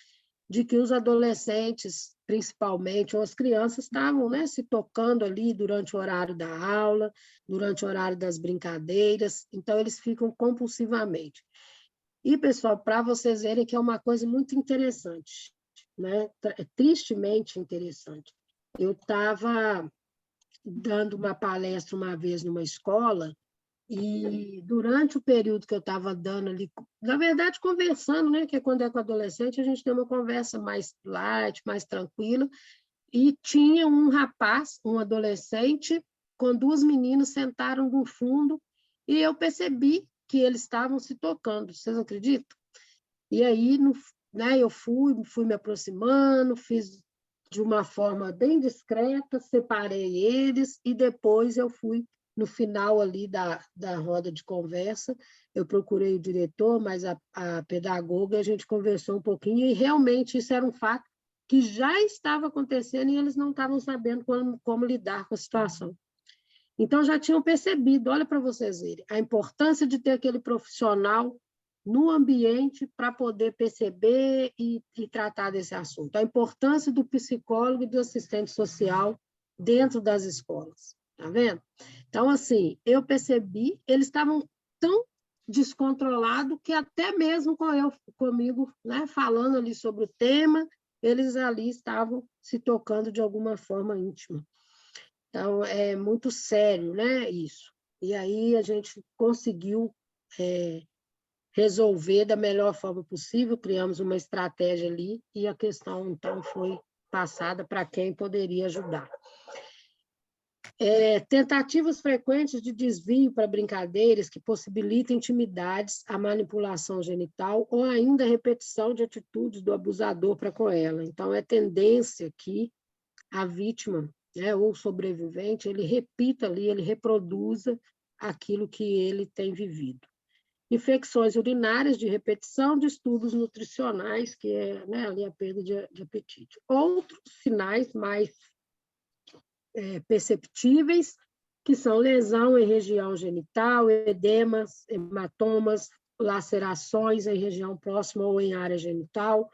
de que os adolescentes, principalmente, ou as crianças, estavam, né, se tocando ali durante o horário da aula, durante o horário das brincadeiras, então eles ficam compulsivamente. E, pessoal, para vocês verem que é uma coisa muito interessante, né? Tristemente interessante. Eu estava dando uma palestra uma vez numa escola, e durante o período que eu estava dando ali, na verdade, conversando, né? Que quando é com adolescente, a gente tem uma conversa mais light, mais tranquila, e tinha um rapaz, um adolescente, com duas meninas sentaram no fundo, e eu percebi que eles estavam se tocando, vocês acreditam? E aí, né, eu fui me aproximando, fiz de uma forma bem discreta, separei eles, e depois eu fui, no final ali da roda de conversa, eu procurei o diretor, mas a pedagoga, a gente conversou um pouquinho, e realmente isso era um fato que já estava acontecendo e eles não estavam sabendo como lidar com a situação. Então, já tinham percebido, olha para vocês verem, a importância de ter aquele profissional no ambiente para poder perceber e tratar desse assunto. A importância do psicólogo e do assistente social dentro das escolas. Tá vendo? Então, assim, eu percebi, eles estavam tão descontrolados que até mesmo comigo, né, falando ali sobre o tema, eles ali estavam se tocando de alguma forma íntima. Então, é muito sério, né, isso. E aí a gente conseguiu resolver da melhor forma possível, criamos uma estratégia ali e a questão, então, foi passada para quem poderia ajudar. Tentativas frequentes de desvio para brincadeiras que possibilitam intimidades, a manipulação genital ou ainda a repetição de atitudes do abusador para com ela. Então, é tendência que a vítima, né, ou sobrevivente, ele repita ali, ele reproduza aquilo que ele tem vivido. Infecções urinárias de repetição, distúrbios nutricionais, que é, né, ali a perda de apetite. Outros sinais mais perceptíveis, que são lesão em região genital, edemas, hematomas, lacerações em região próxima ou em área genital,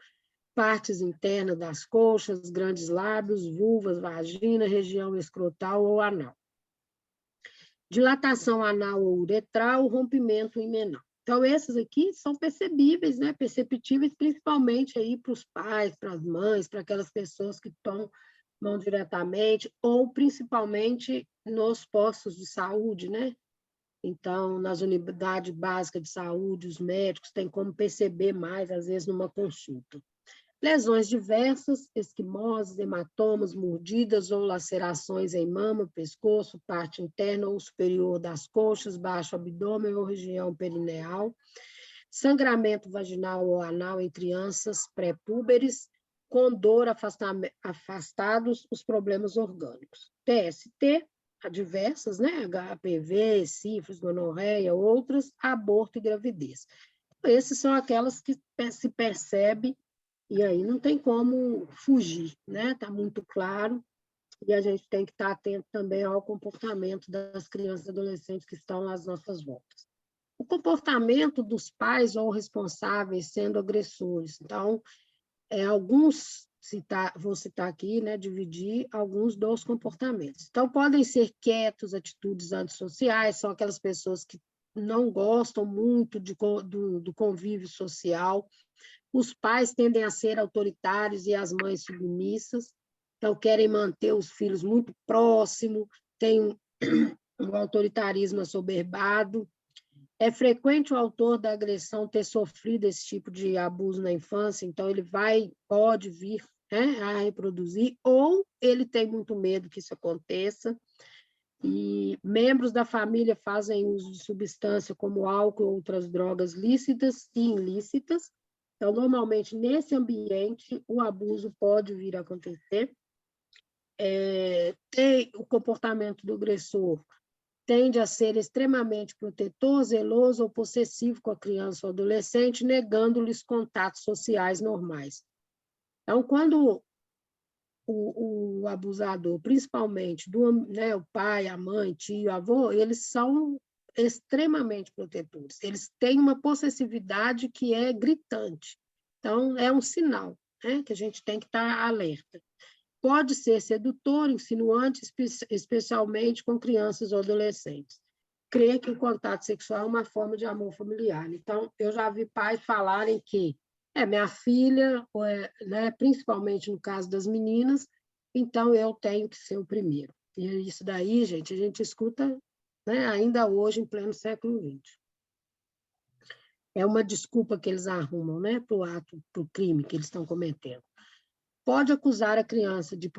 partes internas das coxas, grandes lábios, vulvas, vagina, região escrotal ou anal. Dilatação anal ou uretral, rompimento imenal. Então, esses aqui são percebíveis, né? Perceptíveis principalmente aí para os pais, para as mães, para aquelas pessoas que tomam diretamente, ou principalmente nos postos de saúde, né? Então, nas unidades básicas de saúde, os médicos têm como perceber mais, às vezes, numa consulta. Lesões diversas, esquimoses, hematomas, mordidas ou lacerações em mama, pescoço, parte interna ou superior das coxas, baixo abdômen ou região perineal. Sangramento vaginal ou anal em crianças pré-púberes, com dor, afastados os problemas orgânicos. TST, diversas, né? HPV, sífilis, gonorreia, outras, aborto e gravidez. Esses são aquelas que se percebe e aí não tem como fugir, né? Está muito claro, e a gente tem que estar atento também ao comportamento das crianças e adolescentes que estão às nossas voltas. O comportamento dos pais ou responsáveis sendo agressores. Então, vou citar aqui, né, dividir alguns dos comportamentos. Então, podem ser quietos, atitudes antissociais, são aquelas pessoas que não gostam muito do convívio social. Os pais tendem a ser autoritários e as mães submissas, então querem manter os filhos muito próximos, tem um autoritarismo assoberbado. É frequente o autor da agressão ter sofrido esse tipo de abuso na infância, então ele pode vir, né, a reproduzir, ou ele tem muito medo que isso aconteça. E membros da família fazem uso de substância como álcool ou outras drogas lícitas e ilícitas, Então, normalmente, nesse ambiente, o abuso pode vir a acontecer. O comportamento do agressor tende a ser extremamente protetor, zeloso ou possessivo com a criança ou adolescente, negando-lhes contatos sociais normais. Então, quando o abusador, principalmente né, o pai, a mãe, tio, avô, eles são extremamente protetores. Eles têm uma possessividade que é gritante. Então, é um sinal, né, que a gente tem que estar alerta. Pode ser sedutor, insinuante, especialmente com crianças ou adolescentes. Crê que o contato sexual é uma forma de amor familiar. Então, eu já vi pais falarem que minha filha, né, principalmente no caso das meninas, então eu tenho que ser o primeiro. E isso daí, gente, a gente escuta, né, ainda hoje, em pleno século XX. É uma desculpa que eles arrumam, né, para o ato, para o crime que eles estão cometendo. Pode acusar a criança de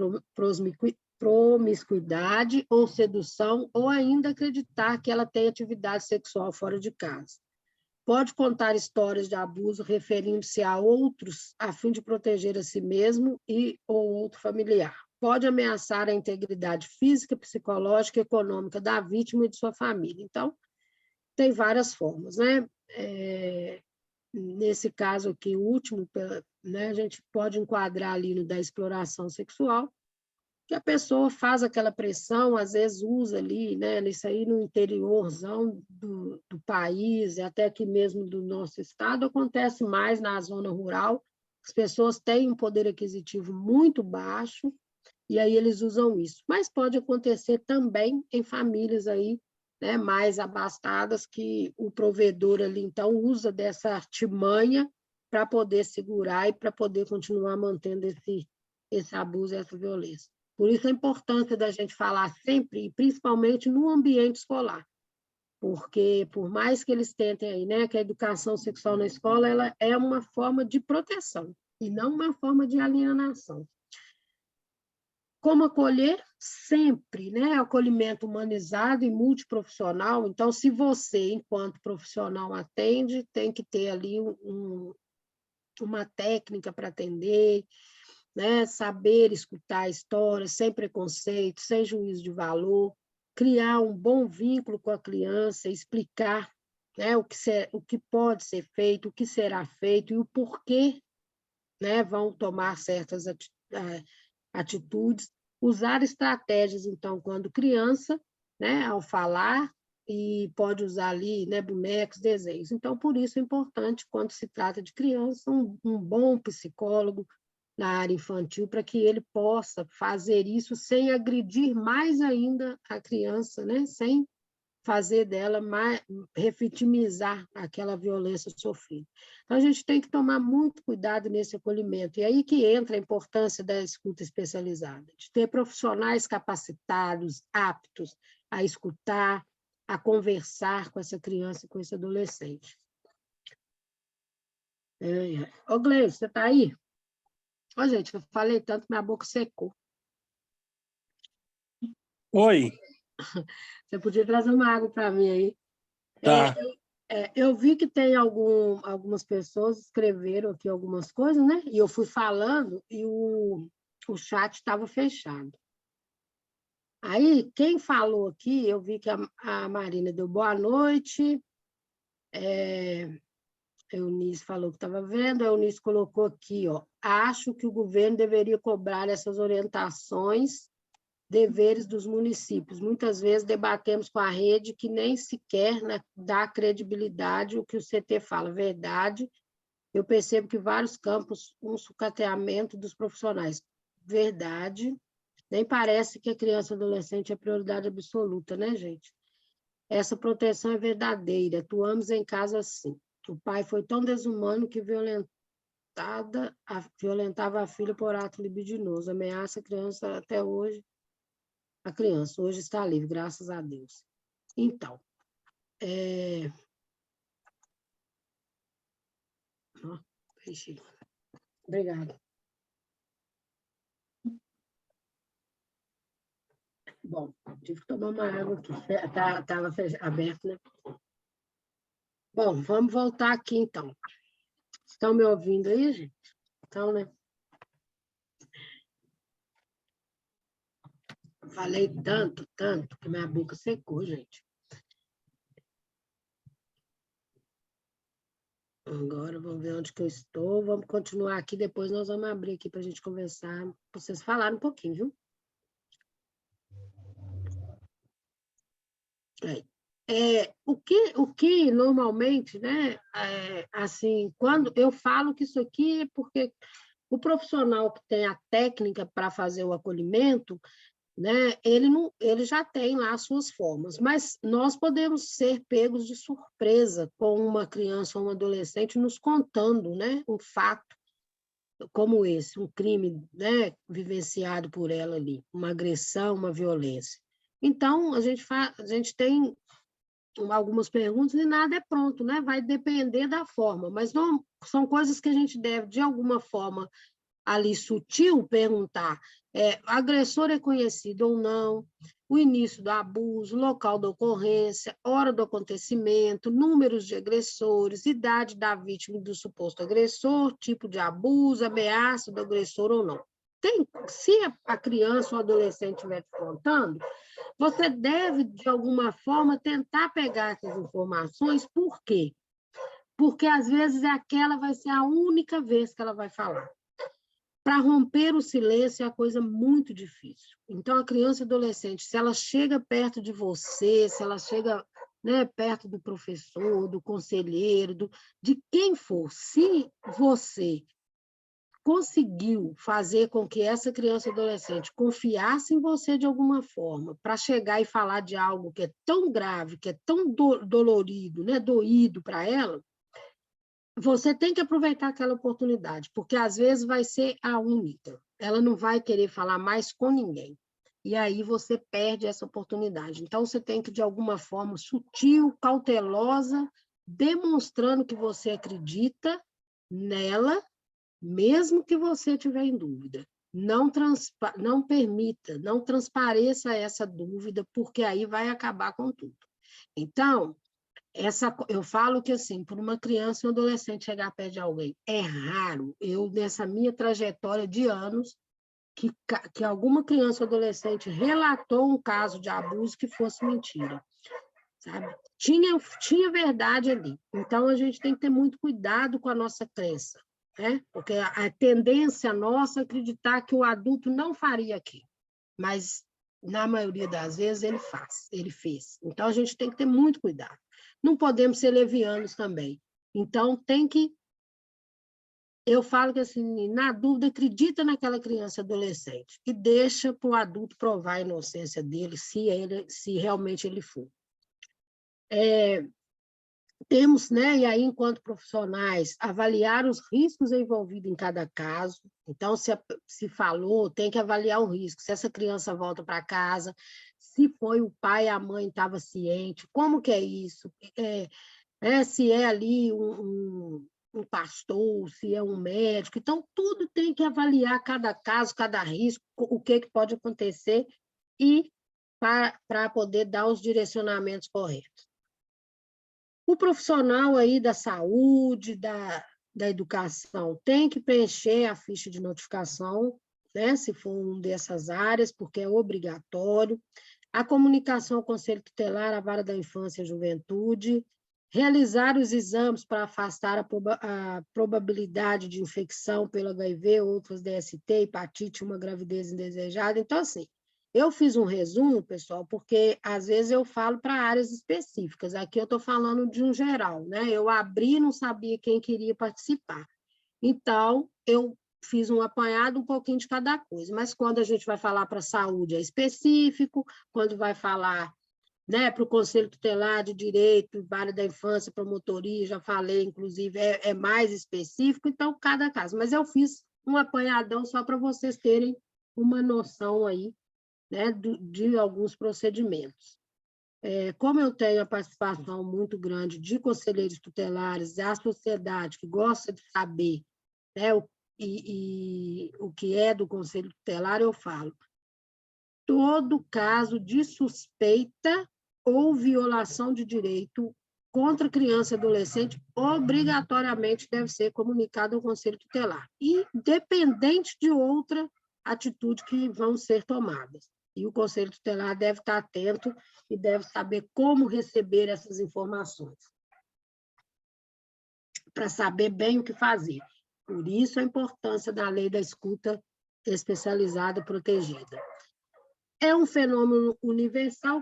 promiscuidade ou sedução, ou ainda acreditar que ela tem atividade sexual fora de casa. Pode contar histórias de abuso referindo-se a outros a fim de proteger a si mesmo ou outro familiar. Pode ameaçar a integridade física, psicológica e econômica da vítima e de sua família. Então, tem várias formas, né? Nesse caso aqui, o último, né, a gente pode enquadrar ali no da exploração sexual, que a pessoa faz aquela pressão, às vezes usa ali, né, isso aí no interiorzão do país, e até aqui mesmo do nosso estado, acontece mais na zona rural, as pessoas têm um poder aquisitivo muito baixo, e aí eles usam isso. Mas pode acontecer também em famílias aí, né, mais abastadas, que o provedor ali, então, usa dessa artimanha para poder segurar e para poder continuar mantendo esse abuso e essa violência. Por isso a importância da gente falar sempre, e principalmente no ambiente escolar, porque por mais que eles tentem aí, né, que a educação sexual na escola, ela é uma forma de proteção e não uma forma de alienação. Como acolher? Sempre, né? Acolhimento humanizado e multiprofissional. Então, se você, enquanto profissional, atende, tem que ter ali uma técnica para atender, né? Saber escutar a história, sem preconceito, sem juízo de valor, criar um bom vínculo com a criança, explicar, né, o que pode ser feito, o que será feito e o porquê, né, vão tomar certas atitudes, usar estratégias, então, quando criança, né, ao falar, e pode usar ali, né, bonecos, desenhos. Então, por isso é importante, quando se trata de criança, um bom psicólogo na área infantil, para que ele possa fazer isso sem agredir mais ainda a criança, né, sem fazer dela mais, revitimizar aquela violência sofrida. Então, a gente tem que tomar muito cuidado nesse acolhimento. E aí que entra a importância da escuta especializada, de ter profissionais capacitados, aptos a escutar, a conversar com essa criança e com esse adolescente. Ô, Gleice, você está aí? Ô, gente, eu falei tanto que minha boca secou. Oi. Você podia trazer uma água para mim aí? Tá. Eu vi que tem algumas pessoas escreveram aqui algumas coisas, né? E eu fui falando e o chat estava fechado. Aí, quem falou aqui, eu vi que a Marina deu boa noite, a Eunice falou que estava vendo, a Eunice colocou aqui, ó, acho que o governo deveria cobrar essas orientações, deveres dos municípios. Muitas vezes debatemos com a rede que nem sequer, né, dá credibilidade o que o CT fala. Verdade, eu percebo que vários campos, um sucateamento dos profissionais. Verdade, nem parece que a criança e adolescente é prioridade absoluta, né, gente? Essa proteção é verdadeira, atuamos em casos assim. O pai foi tão desumano que violentava a filha por ato libidinoso, ameaça a criança até hoje. A criança hoje está livre, graças a Deus. Então, obrigada. Bom, tive que tomar uma água aqui, estava aberto, né? Bom, vamos voltar aqui, então. Estão me ouvindo aí, gente? Então, né? Falei tanto, que minha boca secou, gente. Agora, vamos ver onde que eu estou. Vamos continuar aqui, depois nós vamos abrir aqui para a gente conversar, para vocês falarem um pouquinho, viu? O que normalmente, né, assim, quando eu falo que isso aqui é porque o profissional que tem a técnica para fazer o acolhimento, né, ele já tem lá as suas formas, mas nós podemos ser pegos de surpresa com uma criança ou um adolescente nos contando, né, um fato como esse, um crime, né, vivenciado por ela ali, uma agressão, uma violência. Então, a gente tem algumas perguntas e nada é pronto, né? Vai depender da forma, mas não são coisas que a gente deve, de alguma forma, ali sutil, perguntar: o agressor é conhecido ou não, o início do abuso, local da ocorrência, hora do acontecimento, números de agressores, idade da vítima e do suposto agressor, tipo de abuso, ameaça do agressor ou não. Se a criança ou o adolescente estiver te contando, você deve, de alguma forma, tentar pegar essas informações. Por quê? Porque, às vezes, aquela vai ser a única vez que ela vai falar. Para romper o silêncio é uma coisa muito difícil. Então, a criança e adolescente, se ela chega perto de você, se ela chega, né, perto do professor, do conselheiro, de quem for, se você conseguiu fazer com que essa criança e adolescente confiasse em você de alguma forma, para chegar e falar de algo que é tão grave, que é tão dolorido, né, doído para ela, você tem que aproveitar aquela oportunidade, porque às vezes vai ser a única. Ela não vai querer falar mais com ninguém. E aí você perde essa oportunidade. Então, você tem que, de alguma forma, sutil, cautelosa, demonstrando que você acredita nela, mesmo que você estiver em dúvida. Não permita, não transpareça essa dúvida, porque aí vai acabar com tudo. Então, eu falo que, assim, por uma criança e um adolescente chegar perto de alguém, é raro. Nessa minha trajetória de anos, que alguma criança ou adolescente relatou um caso de abuso que fosse mentira, sabe? Tinha verdade ali. Então, a gente tem que ter muito cuidado com a nossa crença, né? Porque a tendência nossa é acreditar que o adulto não faria aquilo, mas, na maioria das vezes, ele fez. Então, a gente tem que ter muito cuidado. Não podemos ser levianos também. Então, eu falo que, assim, na dúvida, acredita naquela criança adolescente e deixa para o adulto provar a inocência dele, se realmente ele for. Temos, né, e aí, enquanto profissionais, avaliar os riscos envolvidos em cada caso. Então, se falou, tem que avaliar o risco. Se essa criança volta para casa, se foi o pai e a mãe estava ciente, como que é isso? Se é ali um pastor, se é um médico. Então, tudo tem que avaliar cada caso, cada risco, o que pode acontecer e para poder dar os direcionamentos corretos. O profissional aí da saúde, da educação, tem que preencher a ficha de notificação, né, se for uma dessas áreas, porque é obrigatório. A comunicação ao Conselho Tutelar, à Vara da Infância e Juventude, realizar os exames para afastar a probabilidade de infecção pelo HIV, outras DST, hepatite, uma gravidez indesejada. Então, assim, eu fiz um resumo, pessoal, porque às vezes eu falo para áreas específicas. Aqui eu estou falando de um geral, né? Eu abri e não sabia quem queria participar. Então, eu fiz um apanhado um pouquinho de cada coisa. Mas quando a gente vai falar para a saúde é específico, quando vai falar, né, para o Conselho Tutelar de Direito, Vara da Infância, Promotoria, já falei, inclusive, é mais específico, então, cada caso. Mas eu fiz um apanhadão só para vocês terem uma noção aí, né, de alguns procedimentos. Como eu tenho a participação muito grande de conselheiros tutelares, a sociedade que gosta de saber, né, o que é do conselho tutelar, eu falo. Todo caso de suspeita ou violação de direito contra criança e adolescente obrigatoriamente deve ser comunicado ao Conselho Tutelar, independente de outra atitude que vão ser tomadas. E o Conselho Tutelar deve estar atento e deve saber como receber essas informações, para saber bem o que fazer. Por isso, a importância da lei da escuta especializada protegida. É um fenômeno universal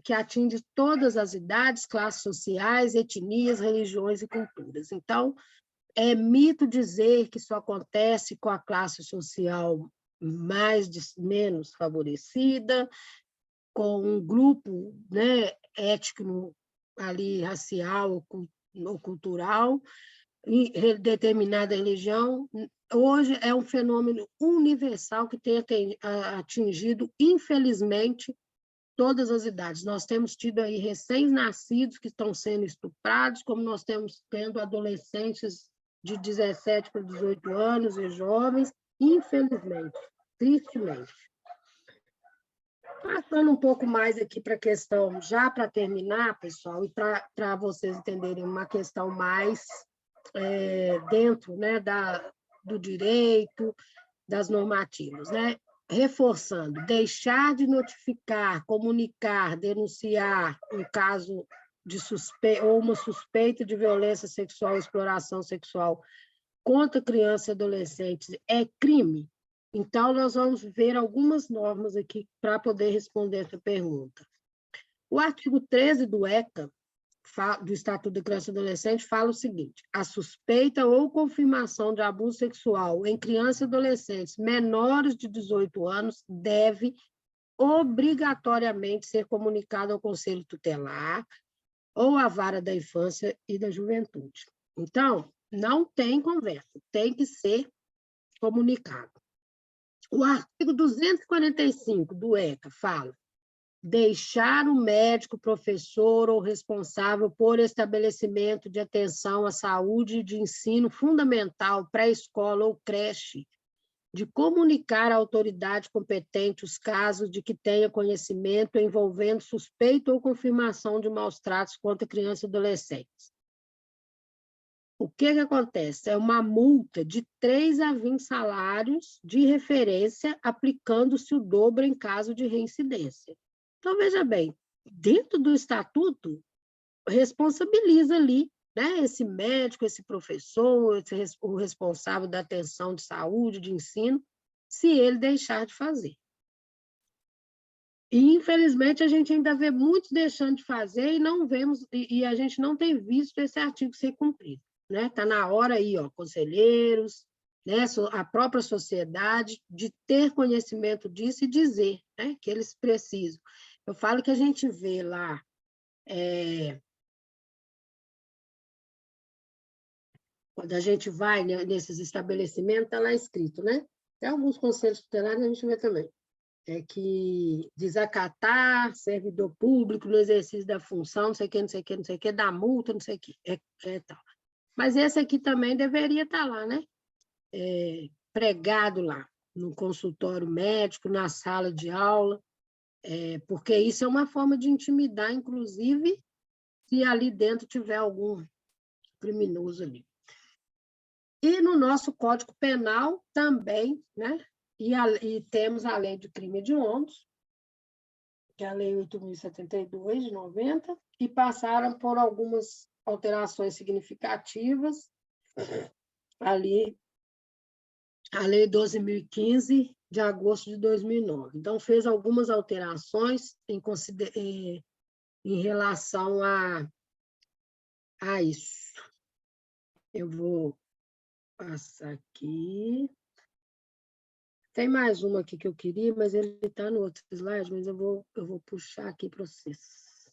que atinge todas as idades, classes sociais, etnias, religiões e culturas. Então, é mito dizer que isso acontece com a classe social menos favorecida, com um grupo, né, étnico, ali, racial ou cultural, em determinada religião. Hoje é um fenômeno universal que tem atingido, infelizmente, todas as idades. Nós temos tido aí recém-nascidos que estão sendo estuprados, como nós temos tendo adolescentes de 17 para 18 anos e jovens, infelizmente, tristemente. Passando um pouco mais aqui para a questão, já para terminar, pessoal, e para vocês entenderem uma questão mais dentro, né, do direito, das normativas, né? Reforçando, deixar de notificar, comunicar, denunciar um caso de ou uma suspeita de violência sexual, exploração sexual contra crianças e adolescentes é crime? Então, nós vamos ver algumas normas aqui para poder responder essa pergunta. O artigo 13 do ECA, do Estatuto da Criança e Adolescente, fala o seguinte: a suspeita ou confirmação de abuso sexual em crianças e adolescentes menores de 18 anos deve obrigatoriamente ser comunicada ao Conselho Tutelar ou à Vara da Infância e da Juventude. Então, não tem conversa, tem que ser comunicado. O artigo 245 do ECA fala: deixar o médico, professor ou responsável por estabelecimento de atenção à saúde de ensino fundamental, pré-escola ou creche, de comunicar à autoridade competente os casos de que tenha conhecimento envolvendo suspeita ou confirmação de maus-tratos contra crianças e adolescentes. O que acontece? É uma multa de 3 a 20 salários de referência, aplicando-se o dobro em caso de reincidência. Então, veja bem, dentro do estatuto, responsabiliza ali, né, esse médico, esse professor, o responsável da atenção de saúde, de ensino, se ele deixar de fazer. E, infelizmente, a gente ainda vê muitos deixando de fazer e a gente não tem visto esse artigo ser cumprido. Está, né? Na hora aí, ó, conselheiros, né, a própria sociedade, de ter conhecimento disso e dizer, né, que eles precisam. Eu falo que a gente vê lá quando a gente vai, né, nesses estabelecimentos, está lá escrito, né? Tem alguns conselhos tutelares, a gente vê também. É que desacatar servidor público no exercício da função, não sei o que, não sei o que, não sei o que, da multa, não sei o que, tal. Mas esse aqui também deveria estar lá, né? Pregado lá, no consultório médico, na sala de aula, porque isso é uma forma de intimidar, inclusive, se ali dentro tiver algum criminoso ali. E no nosso Código Penal também, né? E temos a Lei de Crime hediondos, que é a Lei 8.072, de 90, e passaram por algumas alterações significativas ali, a Lei 12.015, de agosto de 2009. Então, fez algumas alterações em relação a isso. Eu vou passar aqui. Tem mais uma aqui que eu queria, mas ele está no outro slide, mas eu vou puxar aqui para vocês.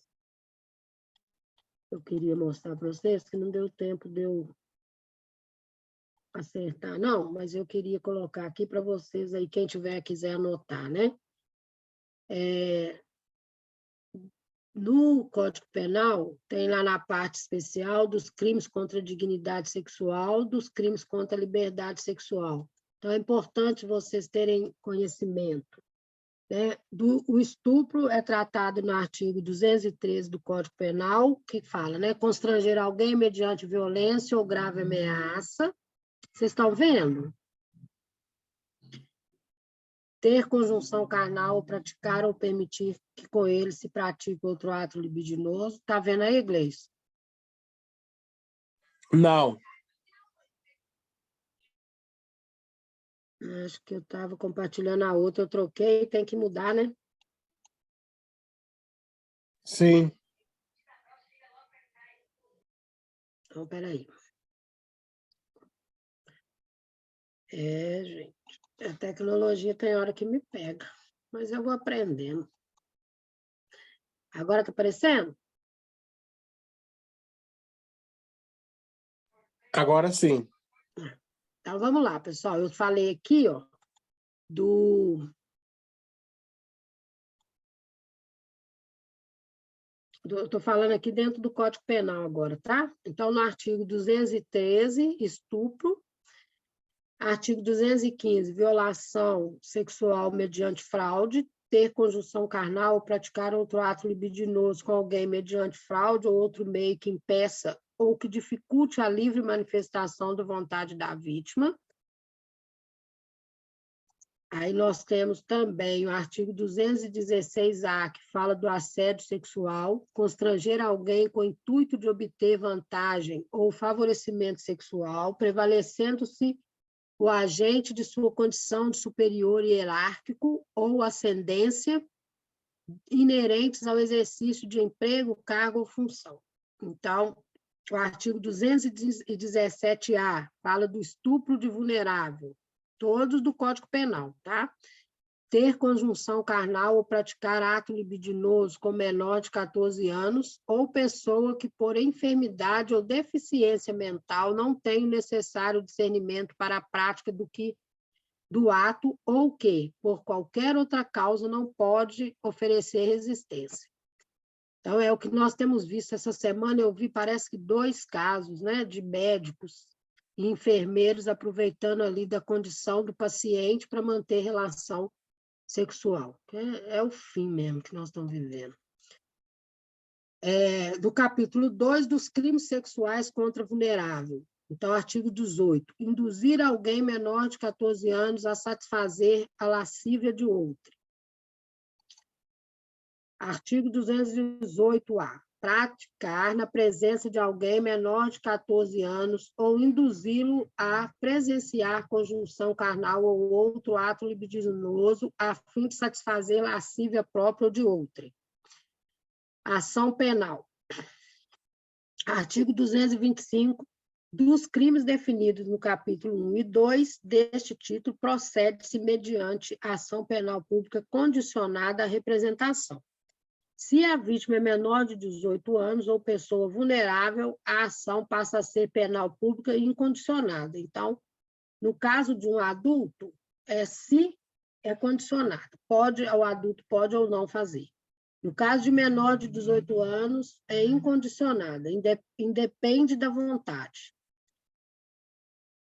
Eu queria mostrar para vocês que não deu tempo de eu acertar, não, mas eu queria colocar aqui para vocês aí, quem quiser anotar, né? No Código Penal, tem lá na parte especial dos crimes contra a dignidade sexual, dos crimes contra a liberdade sexual. Então, é importante vocês terem conhecimento né? O estupro é tratado no artigo 213 do Código Penal, que fala, né? Constranger alguém mediante violência ou grave ameaça. Vocês estão vendo? Ter conjunção carnal, praticar ou permitir que com ele se pratique outro ato libidinoso. Está vendo aí, Gleice? Não. Acho que eu estava compartilhando a outra, eu troquei, tem que mudar, né? Sim. Então, peraí. Gente, a tecnologia tem hora que me pega, mas eu vou aprendendo. Agora está aparecendo? Agora sim. Então, vamos lá, pessoal. Eu falei aqui, ó, eu estou falando aqui dentro do Código Penal agora, tá? Então, no artigo 213, estupro. Artigo 215, violação sexual mediante fraude. Ter conjunção carnal ou praticar outro ato libidinoso com alguém mediante fraude ou outro meio que impeça ou que dificulte a livre manifestação da vontade da vítima. Aí nós temos também o artigo 216-A, que fala do assédio sexual, constranger alguém com o intuito de obter vantagem ou favorecimento sexual, prevalecendo-se o agente de sua condição de superior hierárquico ou ascendência inerentes ao exercício de emprego, cargo ou função. Então, o artigo 217-A fala do estupro de vulnerável, todos do Código Penal, tá? Ter conjunção carnal ou praticar ato libidinoso com menor de 14 anos ou pessoa que, por enfermidade ou deficiência mental, não tem o necessário discernimento para a prática do ato ou que, por qualquer outra causa, não pode oferecer resistência. Então, é o que nós temos visto essa semana. Eu vi, parece que 2 casos, né, de médicos e enfermeiros aproveitando ali da condição do paciente para manter relação sexual. É o fim mesmo que nós estamos vivendo. Do capítulo 2 dos crimes sexuais contra vulnerável. Então, artigo 18. Induzir alguém menor de 14 anos a satisfazer a lascívia de outro. Artigo 218-A. Praticar na presença de alguém menor de 14 anos ou induzi-lo a presenciar conjunção carnal ou outro ato libidinoso a fim de satisfazer lascívia própria ou de outrem. Ação penal. Artigo 225. Dos crimes definidos no capítulo 1 e 2 deste título, procede-se mediante ação penal pública condicionada à representação. Se a vítima é menor de 18 anos ou pessoa vulnerável, a ação passa a ser penal pública incondicionada. Então, no caso de um adulto, se é condicionado. O adulto pode ou não fazer. No caso de menor de 18 anos, é incondicionada, independe da vontade.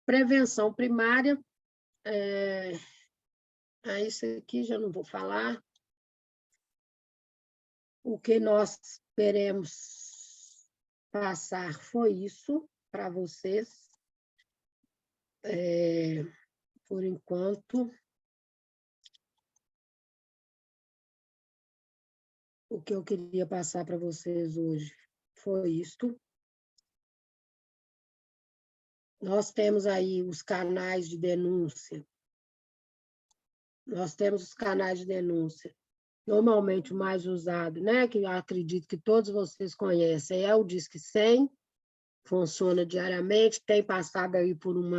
Prevenção primária, isso aqui já não vou falar. O que nós queremos passar foi isso para vocês. Por enquanto, o que eu queria passar para vocês hoje foi isto. Nós temos aí os canais de denúncia. Normalmente o mais usado, né, que eu acredito que todos vocês conhecem, é o Disque 100, funciona diariamente, tem passado aí por um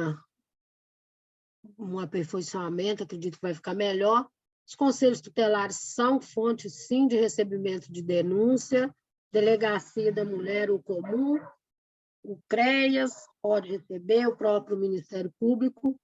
aperfeiçoamento, acredito que vai ficar melhor. Os conselhos tutelares são fontes, sim, de recebimento de denúncia, Delegacia da Mulher, o Comum, o CREAS pode receber, o próprio Ministério Público,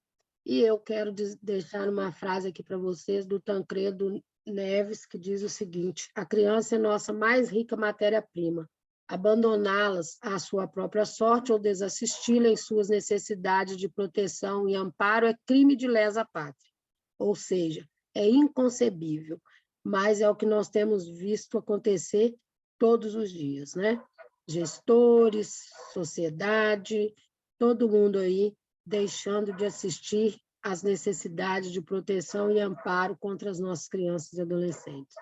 e eu quero deixar uma frase aqui para vocês do Tancredo Neves, que diz o seguinte: a criança é nossa mais rica matéria-prima. Abandoná-las à sua própria sorte ou desassisti-la em suas necessidades de proteção e amparo é crime de lesa pátria. Ou seja, é inconcebível, mas é o que nós temos visto acontecer todos os dias, né? Gestores, sociedade, todo mundo aí deixando de assistir às necessidades de proteção e amparo contra as nossas crianças e adolescentes.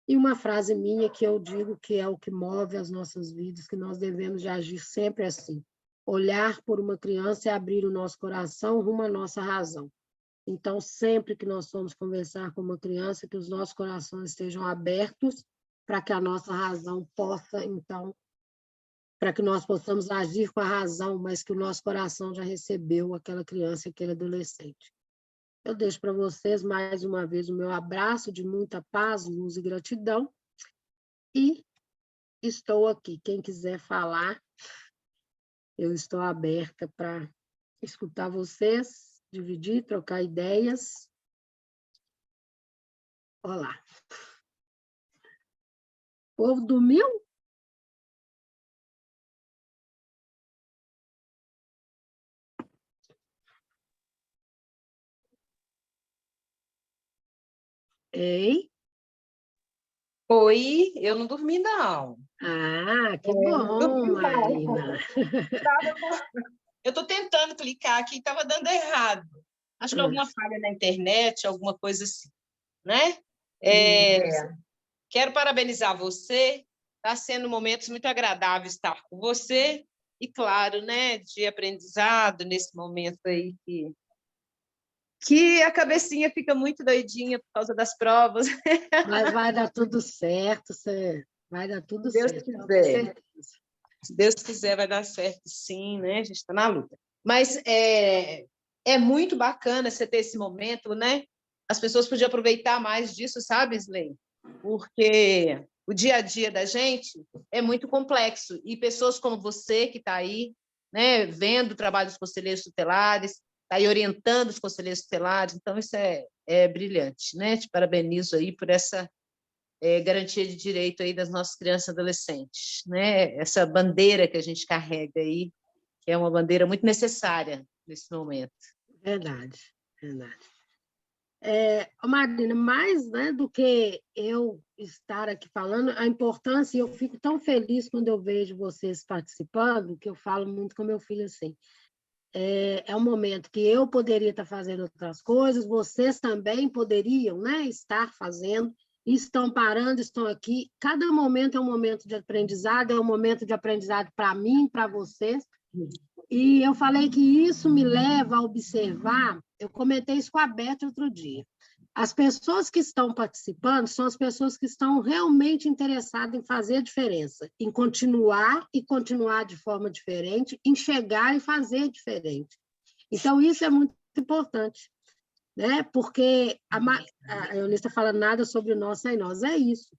E uma frase minha que eu digo que é o que move as nossas vidas, que nós devemos de agir sempre assim. Olhar por uma criança é abrir o nosso coração rumo à nossa razão. Então, sempre que nós formos conversar com uma criança, que os nossos corações estejam abertos para que a nossa razão possa, então, para que nós possamos agir com a razão, mas que o nosso coração já recebeu aquela criança e aquele adolescente. Eu deixo para vocês, mais uma vez, o meu abraço de muita paz, luz e gratidão, e estou aqui. Quem quiser falar, eu estou aberta para escutar vocês, dividir, trocar ideias. Olá. O povo dormiu? Ei? Oi, eu não dormi, não. Ah, que Não bom, dormi, não. Marina. Eu estou tentando clicar aqui, estava dando errado. Acho que alguma falha na internet, alguma coisa assim, né? Quero parabenizar você. Está sendo momentos muito agradáveis estar com você e, claro, né, de aprendizado nesse momento aí que a cabecinha fica muito doidinha por causa das provas. Mas vai dar tudo certo, vai dar tudo certo. Se Deus quiser. Se Deus quiser, vai dar certo, sim, né? A gente está na luta. Mas é muito bacana você ter esse momento, né? As pessoas podiam aproveitar mais disso, sabe, Slay? Porque o dia a dia da gente é muito complexo. E pessoas como você, que está aí, né, vendo o trabalho dos conselheiros tutelares, está aí orientando os conselheiros tutelares, então isso é brilhante, né? Te parabenizo aí por essa garantia de direito aí das nossas crianças e adolescentes, né? Essa bandeira que a gente carrega aí, que é uma bandeira muito necessária nesse momento. Verdade, verdade. Marina, mais, né, do que eu estar aqui falando, a importância, e eu fico tão feliz quando eu vejo vocês participando, que eu falo muito com meu filho assim, é um momento que eu poderia estar fazendo outras coisas, vocês também poderiam, né, estar fazendo, estão parando, estão aqui. Cada momento é um momento de aprendizado, é um momento de aprendizado para mim, para vocês. E eu falei que isso me leva a observar, eu comentei isso com a Beth outro dia. As pessoas que estão participando são as pessoas que estão realmente interessadas em fazer a diferença, em continuar e continuar de forma diferente, em chegar e fazer diferente. Então, isso é muito importante, né? Porque a Eunice está falando nada sobre o nós sem nós, é isso.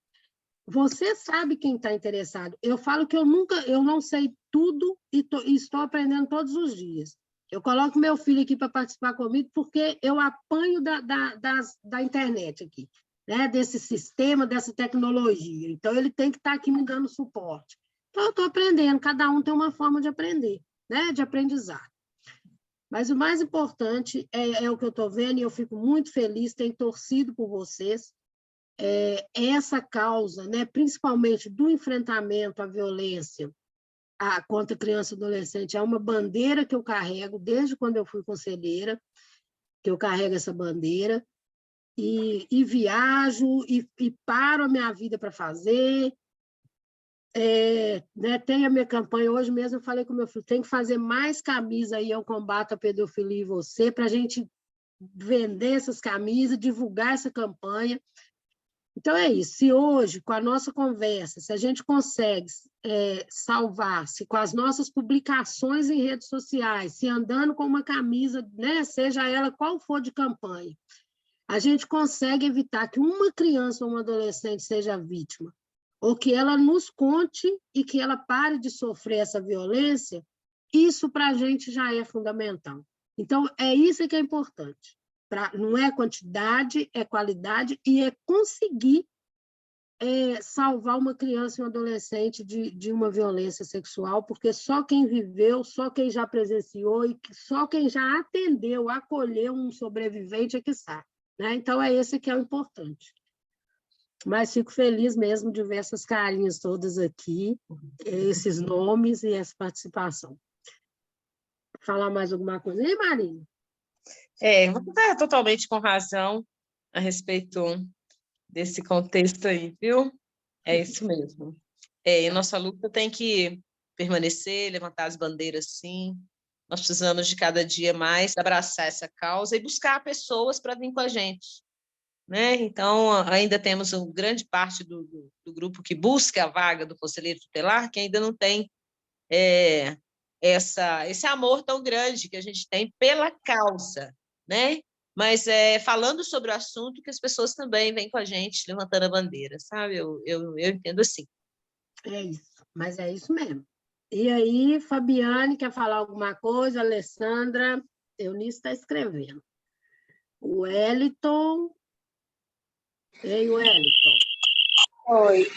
Você sabe quem está interessado. Eu falo que eu não sei tudo e estou aprendendo todos os dias. Eu coloco meu filho aqui para participar comigo porque eu apanho da internet aqui, né? Desse sistema, dessa tecnologia. Então, ele tem que estar aqui me dando suporte. Então, eu estou aprendendo, cada um tem uma forma de aprender, né? De aprendizado. Mas o mais importante é o que eu estou vendo, e eu fico muito feliz, tenho torcido por vocês, essa causa, né, principalmente do enfrentamento à violência contra criança e adolescente, é uma bandeira que eu carrego desde quando eu fui conselheira, que eu carrego essa bandeira, e viajo, e paro a minha vida para fazer. Né, tem a minha campanha, hoje mesmo eu falei com meu filho, tem que fazer mais camisa aí ao combate à pedofilia em você, para a gente vender essas camisas, divulgar essa campanha. Então, é isso. Se hoje, com a nossa conversa, se a gente consegue salvar, se com as nossas publicações em redes sociais, se andando com uma camisa, né, seja ela qual for de campanha, a gente consegue evitar que uma criança ou um adolescente seja vítima, ou que ela nos conte e que ela pare de sofrer essa violência, isso para a gente já é fundamental. Então, é isso que é importante. Não é quantidade, é qualidade e é conseguir salvar uma criança e um adolescente de uma violência sexual, porque só quem viveu, só quem já presenciou e só quem já atendeu, acolheu um sobrevivente é que sabe. né? Então, é esse que é o importante. Mas fico feliz mesmo de ver essas carinhas todas aqui, esses nomes e essa participação. Falar mais alguma coisa? E Marinho? Você está totalmente com razão a respeito desse contexto aí, viu? É isso mesmo. E nossa luta tem que permanecer, levantar as bandeiras, sim. Nós precisamos de cada dia mais abraçar essa causa e buscar pessoas para vir com a gente, né? Então, ainda temos uma grande parte do grupo que busca a vaga do conselheiro tutelar, que ainda não tem esse amor tão grande que a gente tem pela causa, né? Mas falando sobre o assunto, que as pessoas também vêm com a gente, levantando a bandeira, sabe? Eu entendo assim. É isso, mas é isso mesmo. E aí, Fabiane, quer falar alguma coisa? Alessandra, Eunice está escrevendo. O Wellington. Ei, Wellington. Oi.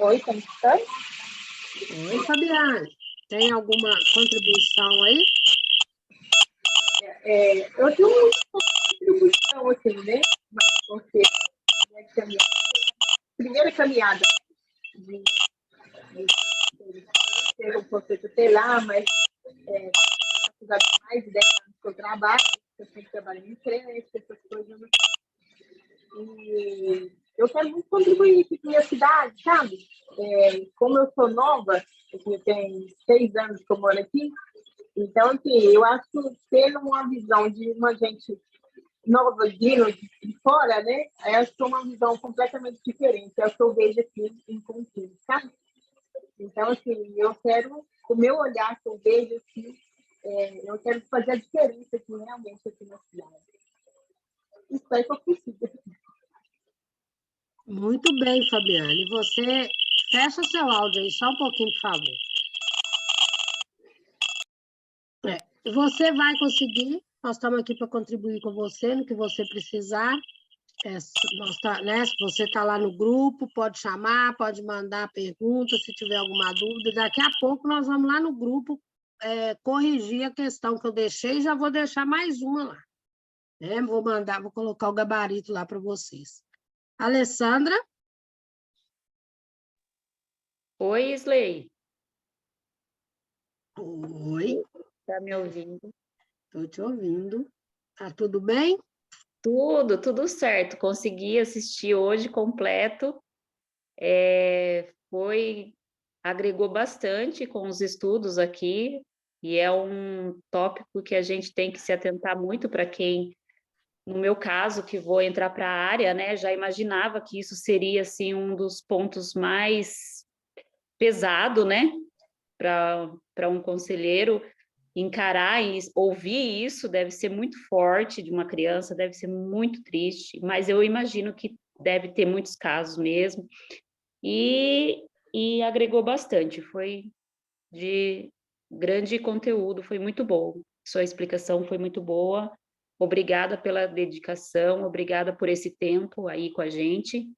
Oi, como está? Oi, Fabiane. Tem alguma contribuição aí? Eu tenho uma contribuição aqui, né? Porque primeira caminhada de ser um conselho tutelar, mas mais de 10 anos que eu trabalho, eu sempre trabalho em creche, essas coisas. E eu quero muito contribuir aqui com a minha cidade, sabe? Como eu sou nova, eu tenho 6 anos que eu moro aqui, então, assim, eu acho que tendo uma visão de uma gente nova vindo de fora, né? Eu acho que é uma visão completamente diferente. É o que eu vejo aqui em Contínuo, sabe? Então, assim, eu quero, o meu olhar que eu vejo aqui, eu quero fazer a diferença aqui, realmente, aqui na cidade. Isso aí que eu preciso. Muito bem, Fabiane. Você fecha seu áudio aí, só um pouquinho, por favor. Você vai conseguir, nós estamos aqui para contribuir com você no que você precisar. Se você está lá no grupo, pode chamar, pode mandar pergunta, se tiver alguma dúvida. Daqui a pouco nós vamos lá no grupo corrigir a questão que eu deixei, e já vou deixar mais uma lá. Vou colocar o gabarito lá para vocês. Alessandra? Oi, Isley. Oi. Está me ouvindo? Estou te ouvindo. Tá tudo bem? Tudo certo. Consegui assistir hoje completo. Agregou bastante com os estudos aqui, e é um tópico que a gente tem que se atentar muito para quem, no meu caso, que vou entrar para a área, né, já imaginava que isso seria assim um dos pontos mais pesado, né, para um conselheiro encarar e ouvir isso deve ser muito forte de uma criança, deve ser muito triste, mas eu imagino que deve ter muitos casos mesmo, e agregou bastante, foi de grande conteúdo, foi muito bom, sua explicação foi muito boa, obrigada pela dedicação, obrigada por esse tempo aí com a gente,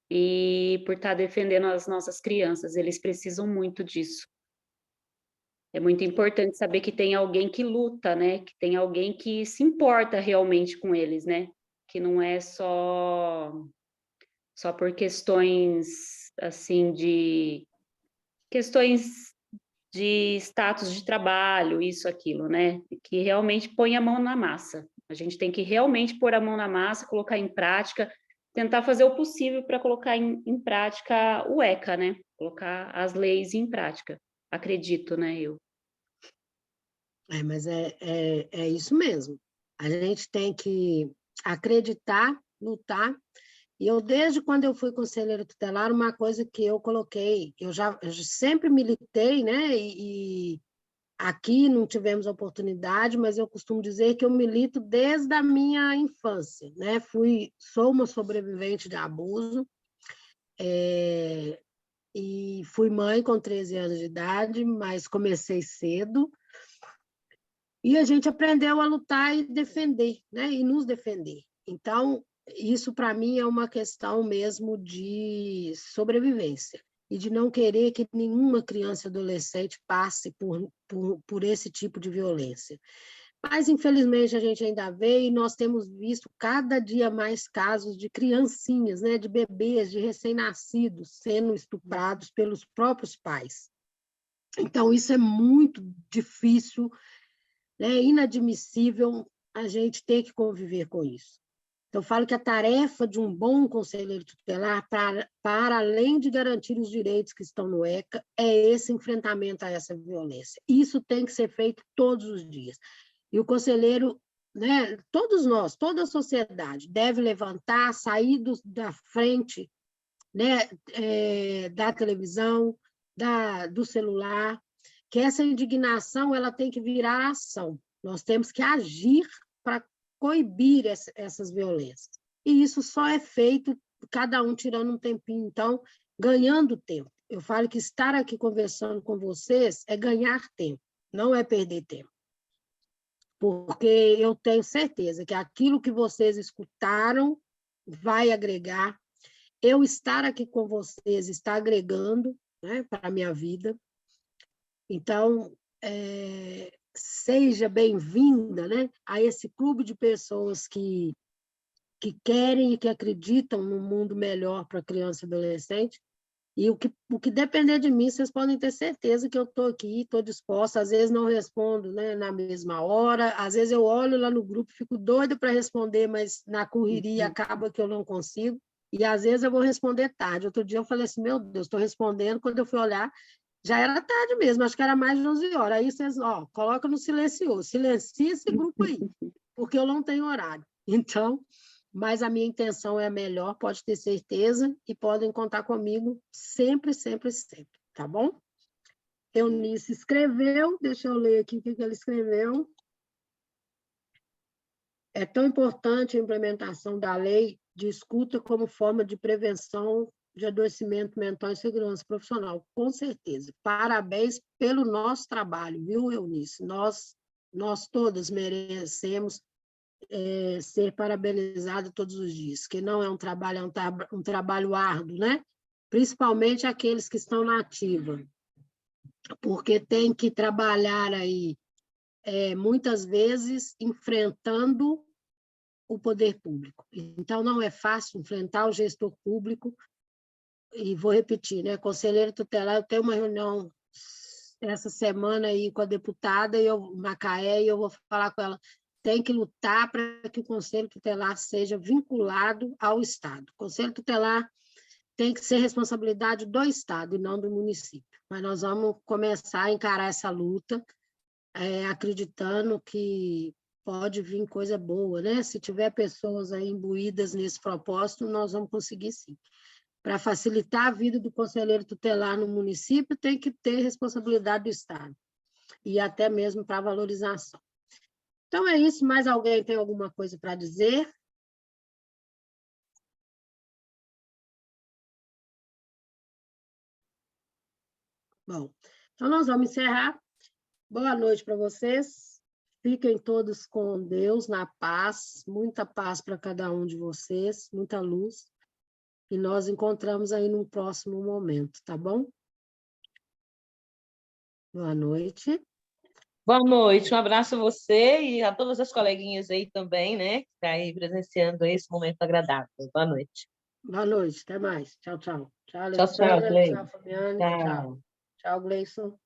e por estar defendendo as nossas crianças, eles precisam muito disso. É muito importante saber que tem alguém que luta, né? Que tem alguém que se importa realmente com eles, né? Que não é só por questões assim de status de trabalho, isso, aquilo, né? Que realmente põe a mão na massa. A gente tem que realmente pôr a mão na massa, colocar em prática, tentar fazer o possível para colocar em prática o ECA, né? Colocar as leis em prática. Acredito, né? Mas é isso mesmo. A gente tem que acreditar, lutar. E eu, desde quando eu fui conselheira tutelar, uma coisa que eu coloquei, eu sempre militei, né? E aqui não tivemos oportunidade, mas eu costumo dizer que eu milito desde a minha infância, né? Sou uma sobrevivente de abuso, e fui mãe com 13 anos de idade, mas comecei cedo. E a gente aprendeu a lutar e defender, né? E nos defender. Então, isso para mim é uma questão mesmo de sobrevivência e de não querer que nenhuma criança e adolescente passe por esse tipo de violência. Mas, infelizmente, a gente ainda vê e nós temos visto cada dia mais casos de criancinhas, né, de bebês, de recém-nascidos sendo estuprados pelos próprios pais. Então, isso é muito difícil, é inadmissível a gente ter que conviver com isso. Então, eu falo que a tarefa de um bom conselheiro tutelar, para além de garantir os direitos que estão no ECA, é esse enfrentamento a essa violência. Isso tem que ser feito todos os dias. E o conselheiro, né, todos nós, toda a sociedade, deve levantar, sair da frente, né, da televisão, do celular, que essa indignação ela tem que virar ação. Nós temos que agir para coibir essas violências. E isso só é feito cada um tirando um tempinho, então, ganhando tempo. Eu falo que estar aqui conversando com vocês é ganhar tempo, não é perder tempo. Porque eu tenho certeza que aquilo que vocês escutaram vai agregar. Eu estar aqui com vocês está agregando, né, para a minha vida. Então, seja bem-vinda, né, a esse clube de pessoas que querem e que acreditam num mundo melhor para criança e adolescente. E o que depender de mim, vocês podem ter certeza que eu estou aqui, estou disposta. Às vezes não respondo, né, na mesma hora, às vezes eu olho lá no grupo, fico doida para responder, mas na correria acaba que eu não consigo. E às vezes eu vou responder tarde. Outro dia eu falei assim, meu Deus, estou respondendo, quando eu fui olhar, já era tarde mesmo, acho que era mais de 11 horas. Aí vocês, coloca no silencioso, silencia esse grupo aí, porque eu não tenho horário. Então, mas a minha intenção é a melhor, pode ter certeza, e podem contar comigo sempre, sempre, sempre, tá bom? Eunice escreveu, deixa eu ler aqui o que ele escreveu. É tão importante a implementação da lei de escuta como forma de prevenção de adoecimento mental e segurança profissional, com certeza. Parabéns pelo nosso trabalho, viu, Eunice? Nós todas merecemos ser parabenizado todos os dias, que não é um trabalho, é um trabalho árduo, né? Principalmente aqueles que estão na ativa, porque tem que trabalhar aí, muitas vezes, enfrentando o poder público. Então, não é fácil enfrentar o gestor público, e vou repetir, né? Conselheiro tutelar, eu tenho uma reunião essa semana aí com a deputada, Macaé, e eu vou falar com ela, tem que lutar para que o Conselho Tutelar seja vinculado ao Estado. O Conselho Tutelar tem que ser responsabilidade do Estado e não do município. Mas nós vamos começar a encarar essa luta, acreditando que pode vir coisa boa, né? Se tiver pessoas aí imbuídas nesse propósito, nós vamos conseguir sim. Para facilitar a vida do conselheiro tutelar no município, tem que ter responsabilidade do Estado, e até mesmo para valorização. Então, é isso. Mais alguém tem alguma coisa para dizer? Bom, então nós vamos encerrar. Boa noite para vocês. Fiquem todos com Deus, na paz. Muita paz para cada um de vocês, muita luz. E nós encontramos aí num próximo momento, tá bom? Boa noite. Boa noite, um abraço a você e a todas as coleguinhas aí também, né, que estão aí presenciando esse momento agradável. Boa noite. Boa noite, até mais. Tchau, tchau. Tchau, Tchau, Alexandra. Gleison. Tchau, Fabiane. Tchau. Tchau. Tchau, Gleison.